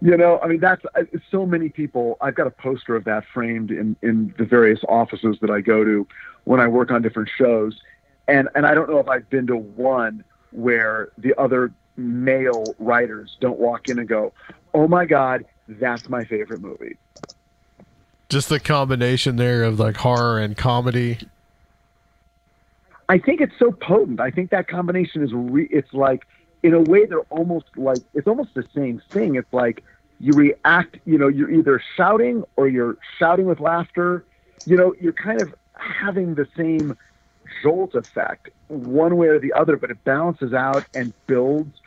I mean, that's so many people. I've got a poster of that framed in the various offices that I go to when I work on different shows. And I don't know if I've been to one where the other male writers don't walk in and go, oh my God, that's my favorite movie. Just the combination there of like horror and comedy. I think it's so potent. I think that combination is it's like, in a way, they're almost like, it's almost the same thing. It's like you react, you're either shouting or you're shouting with laughter. You're kind of having the same jolt effect one way or the other, but it balances out and builds.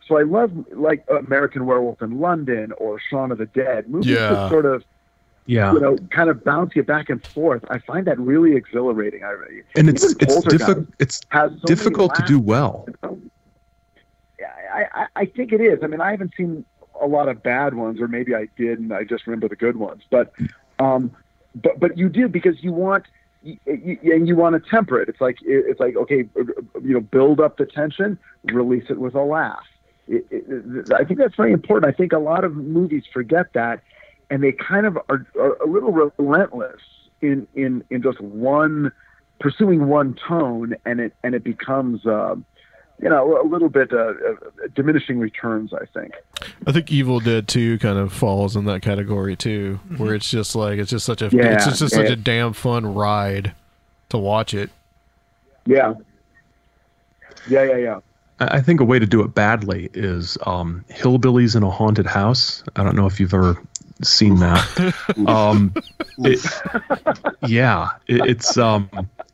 So I love like American Werewolf in London or Shaun of the Dead. Movies that sort of, kind of bounce you back and forth. I find that really exhilarating. And it's difficult to do well. Yeah, I think it is. I mean, I haven't seen a lot of bad ones, or maybe I did, and I just remember the good ones. But you do, because you want. You want to temper it. It's like okay, build up the tension, release it with a laugh. I think that's very important. I think a lot of movies forget that, and they kind of are a little relentless in just pursuing one tone, and it becomes a little bit diminishing returns, I think. I think Evil Dead 2 kind of falls in that category too, where it's just such a damn fun ride to watch it. Yeah. I think a way to do it badly is Hillbillies in a Haunted House. I don't know if you've ever seen that.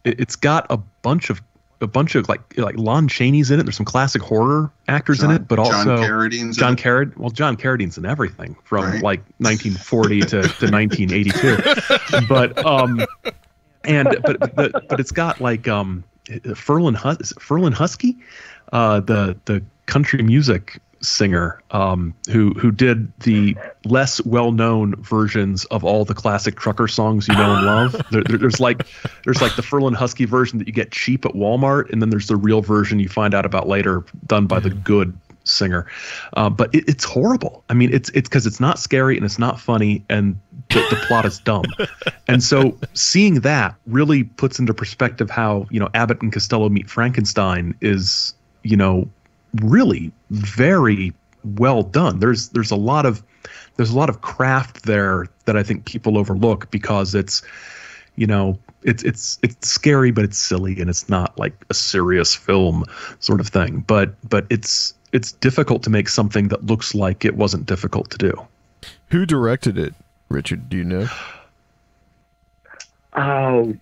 It's got a bunch of like Lon Chaney's in it. There's some classic horror actors in it, but also John Carradine's in everything from like 1940 to 1982. But it's got like Ferlin Husky, the country music singer who did the less well-known versions of all the classic trucker songs you know and love. There's like the Ferlin Husky version that you get cheap at Walmart, and then there's the real version you find out about later, done by the good singer. But it's horrible. I mean, it's because it's not scary and it's not funny, and the plot is dumb. And so seeing that really puts into perspective how Abbott and Costello Meet Frankenstein is really very well done. There's a lot of craft there that I think people overlook, because it's scary, but it's silly, and it's not like a serious film sort of thing. But it's difficult to make something that looks like it wasn't difficult to do. Who directed it, Richard? Do you know? Oh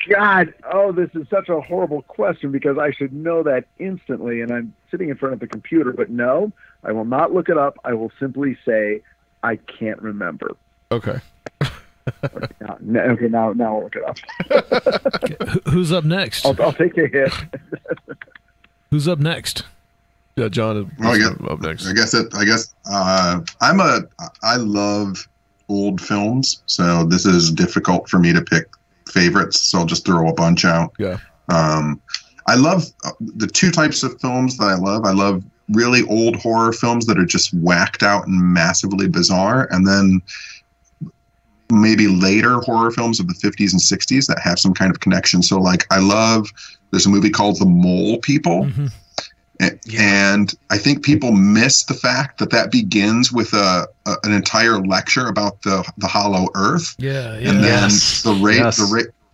God, this is such a horrible question because I should know that instantly, and I'm sitting in front of the computer. But no, I will not look it up. I will simply say I can't remember. Okay. Now I'll look it up. Who's up next? I'll take a hit. Who's up next? Yeah, John is up next. I love old films, so this is difficult for me to pick favorites, so I'll just throw a bunch out. Yeah. I love the two types of films that I love. I love really old horror films that are just whacked out and massively bizarre, and then maybe later horror films of the 50s and 60s that have some kind of connection. So like there's a movie called The Mole People. Mm-hmm. And I think people miss the fact that begins with an entire lecture about the hollow earth. Yeah. And then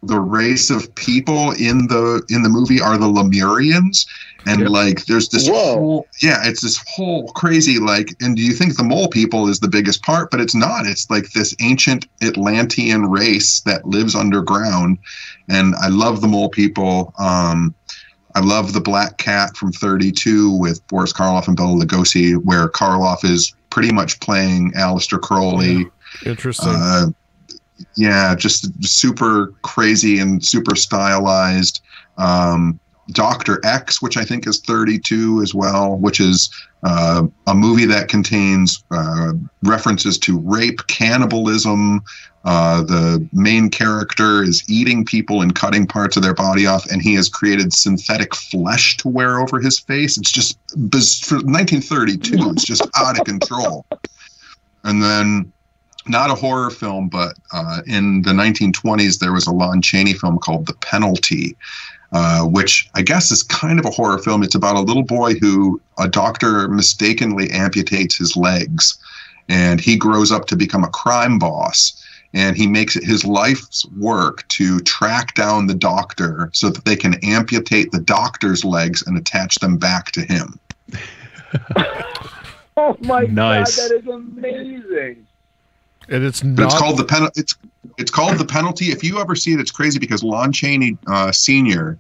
the race of people in the movie are the Lemurians. And like, there's this it's this whole crazy, like, and do you think the mole people is the biggest part? But it's not. It's like this ancient Atlantean race that lives underground. And I love the mole people. I love The Black Cat from 32 with Boris Karloff and Bela Lugosi, where Karloff is pretty much playing Aleister Crowley. Yeah. Interesting. Just super crazy and super stylized. Dr. X, which I think is 32 as well, which is a movie that contains references to rape, cannibalism. The main character is eating people and cutting parts of their body off, and he has created synthetic flesh to wear over his face. It's just, for 1932, it's just out of control. And then, not a horror film, but in the 1920s, there was a Lon Chaney film called The Penalty, which I guess is kind of a horror film. It's about a little boy who a doctor mistakenly amputates his legs, and he grows up to become a crime boss. And he makes it his life's work to track down the doctor so that they can amputate the doctor's legs and attach them back to him. Oh my Nice. God, that is amazing. And it's called It's called The Penalty. If you ever see it, it's crazy because Lon Chaney Sr.,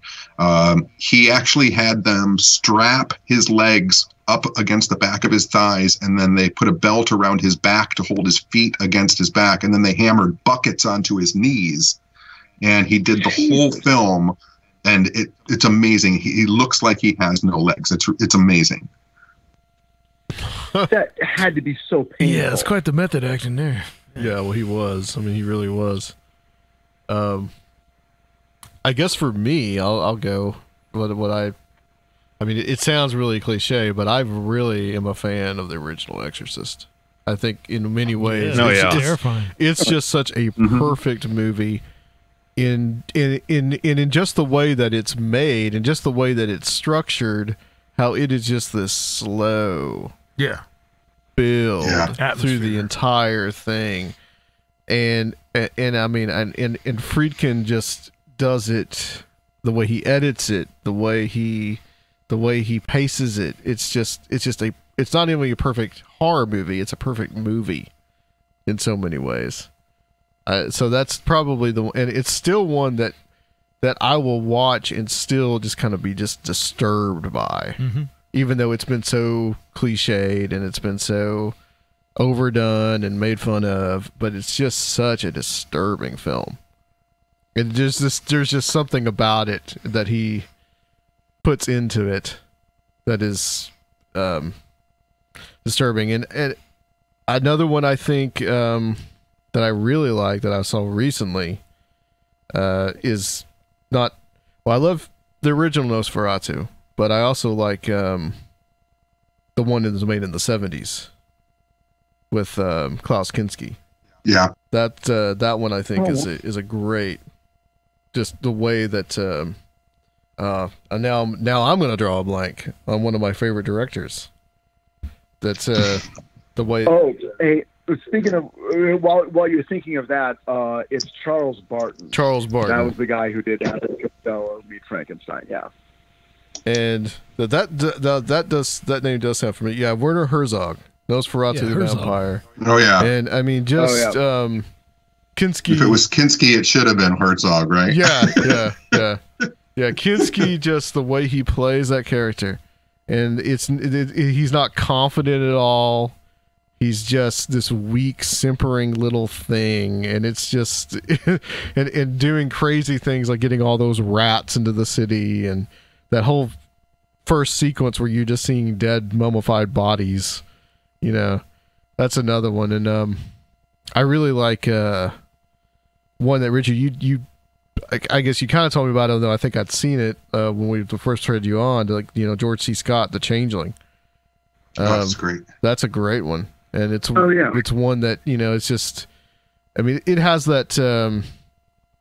he actually had them strap his legs up against the back of his thighs, and then they put a belt around his back to hold his feet against his back, and then they hammered buckets onto his knees. And he did the whole film, and it's amazing. He looks like he has no legs. It's amazing. That had to be so painful. Yeah, it's quite the method acting there. Yeah, well, he was. I mean, he really was. I guess for me, I'll go. I mean, it sounds really cliche, but I really am a fan of the original Exorcist. I think in many ways, it's terrifying. It's just such a perfect movie in just the way that it's made and just the way that it's structured. How it is just this slow build through the entire thing, and I mean, and Friedkin just does it, the way he edits it, the way he paces it. It's not even a perfect horror movie. It's a perfect movie in so many ways. So that's probably and it's still one that I will watch and still just kind of be just disturbed by, even though it's been so cliched and it's been so overdone and made fun of, but it's just such a disturbing film. And there's just something about it that he puts into it that is disturbing. And another one I think that I really like that I saw recently is not, well, I love the original Nosferatu, but I also like the one that was made in the 70s with Klaus Kinski. Yeah, that one I think is a great, just the way that now I'm going to draw a blank on one of my favorite directors. That's the way. Oh, hey, speaking of, while you're thinking of that, it's Charles Barton. Charles Barton. That was the guy who did Abbott and Costello Meet Frankenstein. Yeah. And that name does sound familiar. Yeah, Werner Herzog, Nosferatu the Vampire. Oh yeah. And I mean, just Kinski. If it was Kinski, it should have been Herzog, right? Yeah. Kinski, just the way he plays that character, and he's not confident at all. He's just this weak, simpering little thing, and it's just and doing crazy things like getting all those rats into the city, and that whole first sequence where you're just seeing dead, mummified bodies. That's another one, and I really like one that Richard, I guess you kind of told me about it, though I think I'd seen it when we first heard you on. George C. Scott, The Changeling. That's great. That's a great one. And it's one that, it's just, I mean, it has that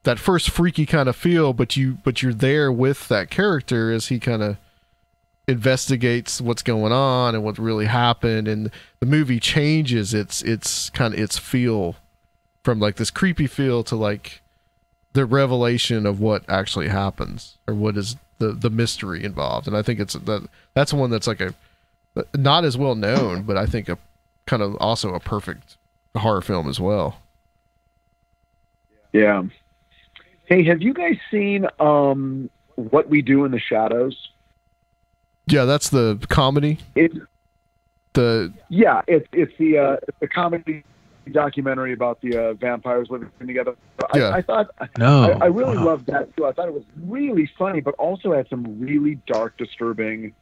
that first freaky kind of feel, but you're there with that character as he kind of investigates what's going on and what really happened, and the movie changes its feel from like this creepy feel to like the revelation of what actually happens or what is the mystery involved. And I think that's one that's like a not as well known, but I think a kind of also a perfect horror film as well. Yeah. Hey, have you guys seen What We Do in the Shadows? Yeah, that's the comedy. It's the comedy documentary about the vampires living together. I really loved that too. I thought it was really funny, but also had some really dark, disturbing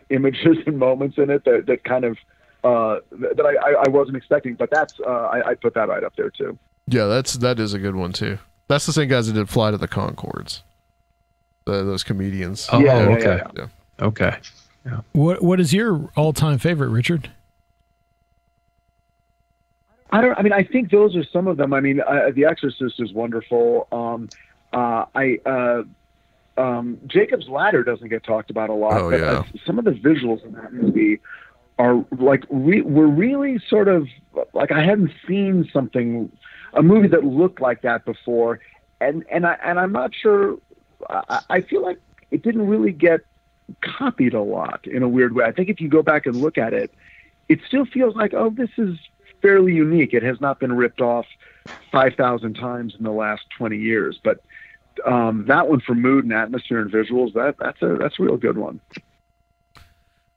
images and moments in it that kind of that I wasn't expecting. But that's I put that right up there too. Yeah, that is a good one too. That's the same guys that did Flight of the Conchords. Those comedians. Oh, yeah, okay. Yeah. Okay. Yeah. What is your all-time favorite, Richard? I think those are some of them. I mean, The Exorcist is wonderful. Jacob's Ladder doesn't get talked about a lot. Oh, yeah. Some of the visuals in that movie are like were really sort of like I hadn't seen a movie that looked like that before, and I'm not sure. I feel like it didn't really get copied a lot in a weird way. I think if you go back and look at it, it still feels like, oh, this is fairly unique. It has not been ripped off 5,000 times in the last 20 years. But that one for mood and atmosphere and visuals, that's a real good one.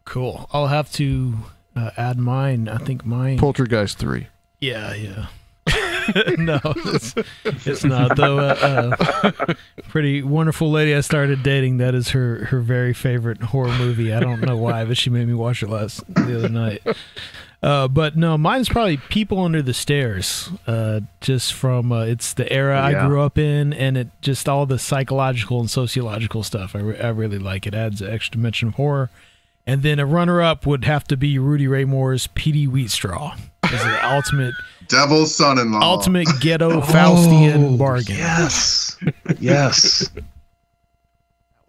Cool. I'll have to add mine. I think mine. Poltergeist 3. Yeah. No, it's not though. Pretty wonderful lady I started dating. That is her very favorite horror movie. I don't know why, but she made me watch it the other night. But no, mine's probably People Under the Stairs. Just from it's the era I grew up in, and it just all the psychological and sociological stuff. I really like it. Adds an extra dimension of horror. And then a runner-up would have to be Rudy Ray Moore's P.D. Wheatstraw. It's the ultimate Devil's Son-in-Law. Ultimate ghetto Faustian bargain. Yes.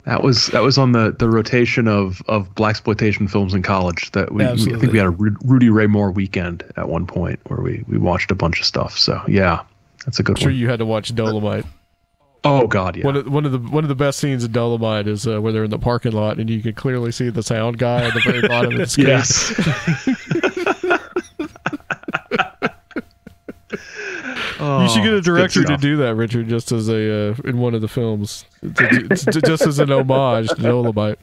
That was on the rotation of blaxploitation films in college. That I think we had a Rudy Ray Moore weekend at one point where we watched a bunch of stuff. So yeah, that's a good one. I'm sure you had to watch Dolomite. Oh God, yeah. One of the best scenes in Dolomite is where they're in the parking lot and you can clearly see the sound guy at the very bottom of the screen. Yes. You should get a director to do that, Richard, just as in one of the films, just as an homage to Dolomite.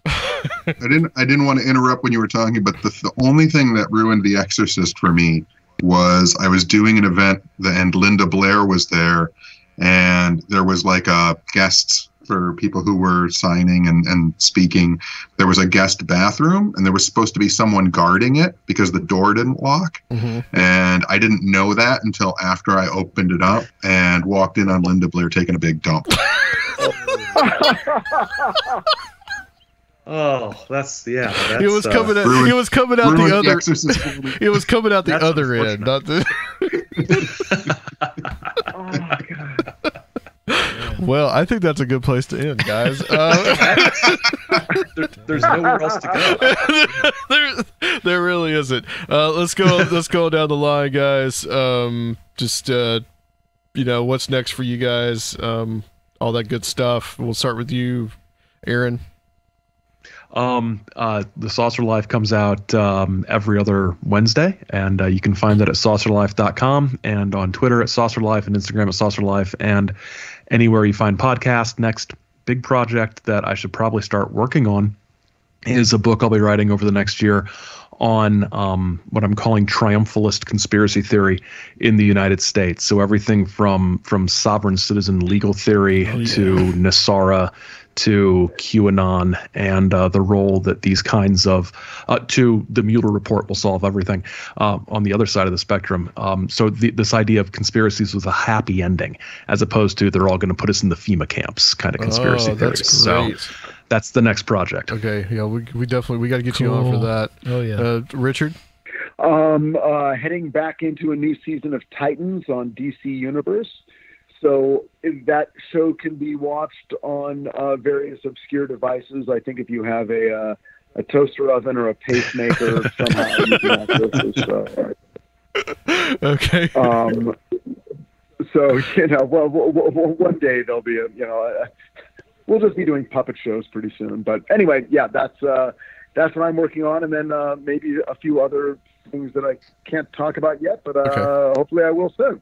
I didn't want to interrupt when you were talking, but the only thing that ruined The Exorcist for me was I was doing an event and Linda Blair was there, and there was like a guest for people who were signing and speaking. There was a guest bathroom, and there was supposed to be someone guarding it because the door didn't lock. Mm-hmm. And I didn't know that until after I opened it up and walked in on Linda Blair taking a big dump. Oh, that's it was coming out. It was coming out the other. It was coming out the other end, not the. Oh my God. Well, I think that's a good place to end, guys. There's nowhere else to go. There really isn't. Let's go down the line, guys. What's next for you guys? All that good stuff. We'll start with you, Aaron. The Saucer Life comes out every other Wednesday, and you can find that at saucerlife.com and on Twitter at saucerlife and Instagram at saucerlife and anywhere you find podcasts. Next big project that I should probably start working on is a book I'll be writing over the next year on what I'm calling triumphalist conspiracy theory in the United States. So everything from sovereign citizen legal theory to NESARA to QAnon and the role that these kinds of to the Mueller report will solve everything on the other side of the spectrum. So this idea of conspiracies with a happy ending, as opposed to they're all going to put us in the FEMA camps kind of conspiracy theories. That's great. So that's the next project. Okay, yeah, we definitely got to get you on for that. Oh yeah, Richard. Heading back into a new season of Titans on DC Universe. So that show can be watched on various obscure devices. I think if you have a toaster oven or a pacemaker, somehow you can access this. Okay. So well, one day there'll be we'll just be doing puppet shows pretty soon. But anyway, yeah, that's what I'm working on, and then maybe a few other things that I can't talk about yet, but hopefully I will soon.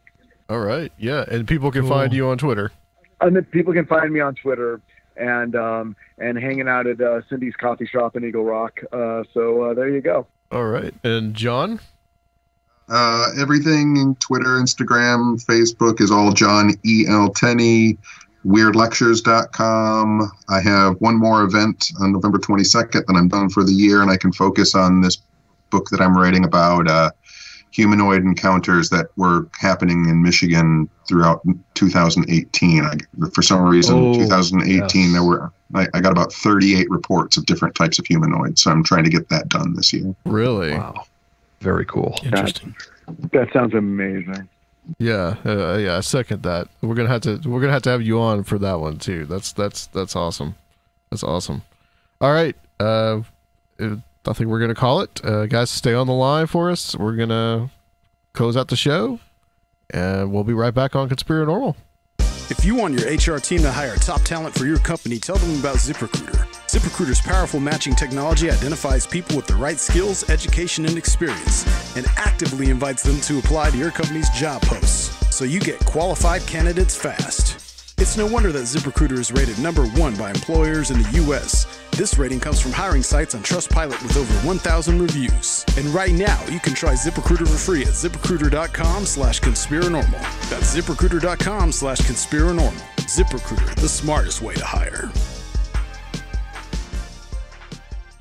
All right, yeah, and people can find you on Twitter. And then people can find me on Twitter and hanging out at Cindy's Coffee Shop in Eagle Rock. So there you go. All right, and John. Everything Twitter, Instagram, Facebook is all John E.L. Tenney. WeirdLectures.com. I have one more event on November 22nd, then I'm done for the year, and I can focus on this book that I'm writing about humanoid encounters that were happening in Michigan throughout 2018. For some reason, 2018, I got about 38 reports of different types of humanoids, so I'm trying to get that done this year. Really? Wow. Very cool. Interesting. That sounds amazing. Yeah, I second that. We're gonna have to have you on for that one too. That's awesome. That's awesome. All right, I think we're gonna call it. Guys, stay on the line for us. We're gonna close out the show, and we'll be right back on Conspirinormal. If you want your HR team to hire top talent for your company, tell them about ZipRecruiter. ZipRecruiter's powerful matching technology identifies people with the right skills, education, and experience, and actively invites them to apply to your company's job posts, so you get qualified candidates fast. It's no wonder that ZipRecruiter is rated #1 by employers in the U.S. This rating comes from hiring sites on Trustpilot with over 1,000 reviews. And right now, you can try ZipRecruiter for free at ZipRecruiter.com/Conspirinormal. That's ZipRecruiter.com/Conspirinormal. ZipRecruiter, the smartest way to hire.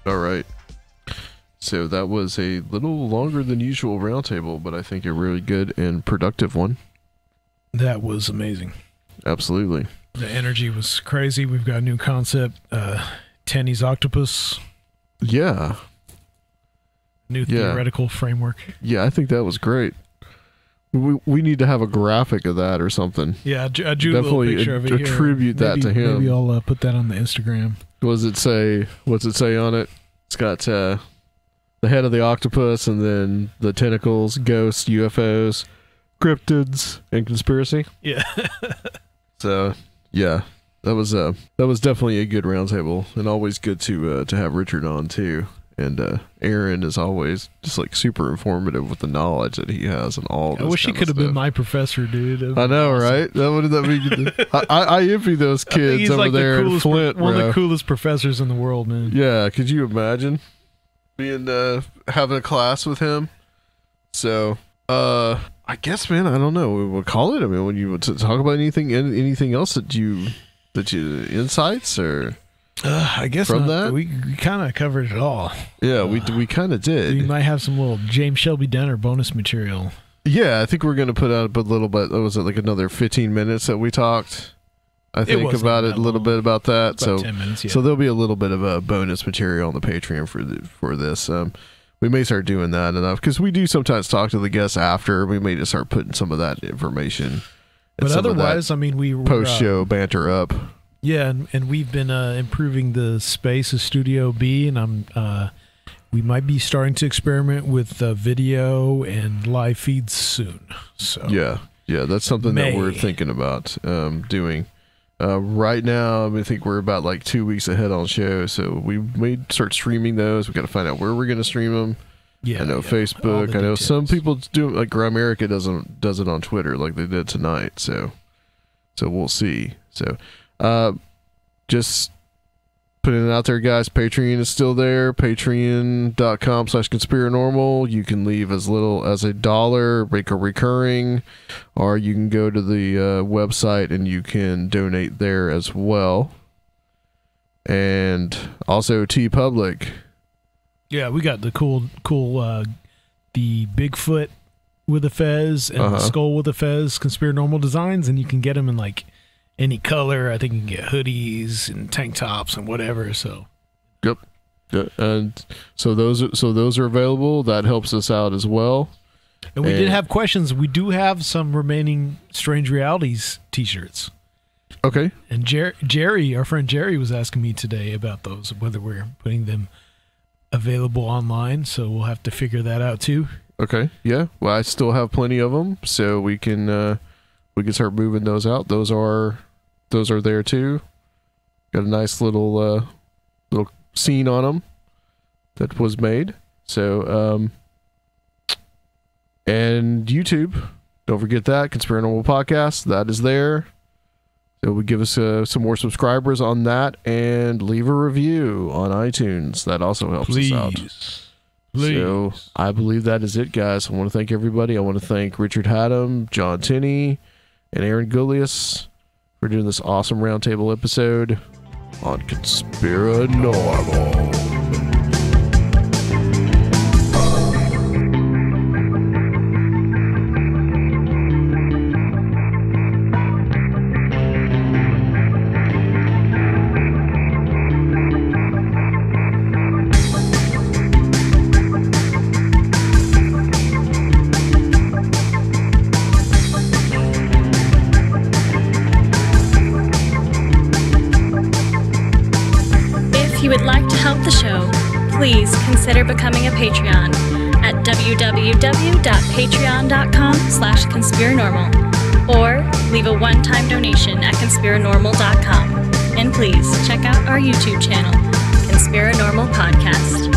All right. So that was a little longer than usual roundtable, but I think a really good and productive one. That was amazing. Absolutely. The energy was crazy. We've got a new concept, Tenney's Octopus. Yeah. New theoretical framework. Yeah, I think that was great. We need to have a graphic of that or something. Yeah, I drew a little picture of it here. Attribute that to him. Maybe I'll put that on the Instagram. What's it say on it? It's got the head of the octopus and then the tentacles, ghosts, UFOs, cryptids, and conspiracy. Yeah. So, yeah, that was definitely a good roundtable, and always good to have Richard on too. And Aaron is always just like super informative with the knowledge that he has and all. I wish he could have been my professor, dude. I know, awesome. Right? I envy those kids over like there in Flint. One of the coolest professors in the world, man. Yeah, could you imagine being having a class with him? So, I guess, man, I don't know. We'll call it. I mean, when you talk about anything else that you insights or. I guess from that we kind of covered it all. Yeah, we kind of did. We might have some little James Shelby Denner bonus material. Yeah, I think we're going to put out a little bit. Was it like another 15 minutes that we talked? I think about it a little bit about that. About 10 minutes, yeah. So there'll be a little bit of a bonus material on the Patreon for this. We may start doing that enough because we do sometimes talk to the guests after. We may just start putting some of that information. But otherwise, I mean, we post show banter up. Yeah, and we've been improving the space of Studio B, and we might be starting to experiment with video and live feeds soon. So yeah, that's something that we're thinking about doing. Right now, I think we're about like 2 weeks ahead on show, so we may start streaming those. We got to find out where we're going to stream them. Yeah, I know Facebook. I know some people do, like Grimerica does it on Twitter, like they did tonight. So we'll see. So, just putting it out there, guys. Patreon is still there. Patreon.com/Conspirinormal. You can leave as little as $1, make a recurring, or you can go to the website and you can donate there as well. And also TeePublic. Yeah, we got the cool the Bigfoot with a fez and the skull with a fez Conspirinormal designs, and you can get them in like any color. I think you can get hoodies and tank tops and whatever. So, yep. And so those are available. That helps us out as well. And we did have questions. We do have some remaining Strange Realities T-shirts. Okay. And Jerry, our friend Jerry, was asking me today about those, whether we're putting them available online. So we'll have to figure that out too. Okay. Yeah. Well, I still have plenty of them, so we can start moving those out. Those are there too. Got a nice little scene on them that was made. So and YouTube, don't forget that Conspirinormal Podcast, that is there. So we give us some more subscribers on that, and leave a review on iTunes. That also helps us out. Please. So I believe that is it, guys. I want to thank everybody. I want to thank Richard Hatem, John Tenney, and Aaron Gulyas for doing this awesome roundtable episode on Conspirinormal. If you would like to help the show, please consider becoming a Patreon at www.patreon.com/Conspirinormal, or leave a one-time donation at Conspirinormal.com. And please check out our YouTube channel, Conspirinormal Podcast.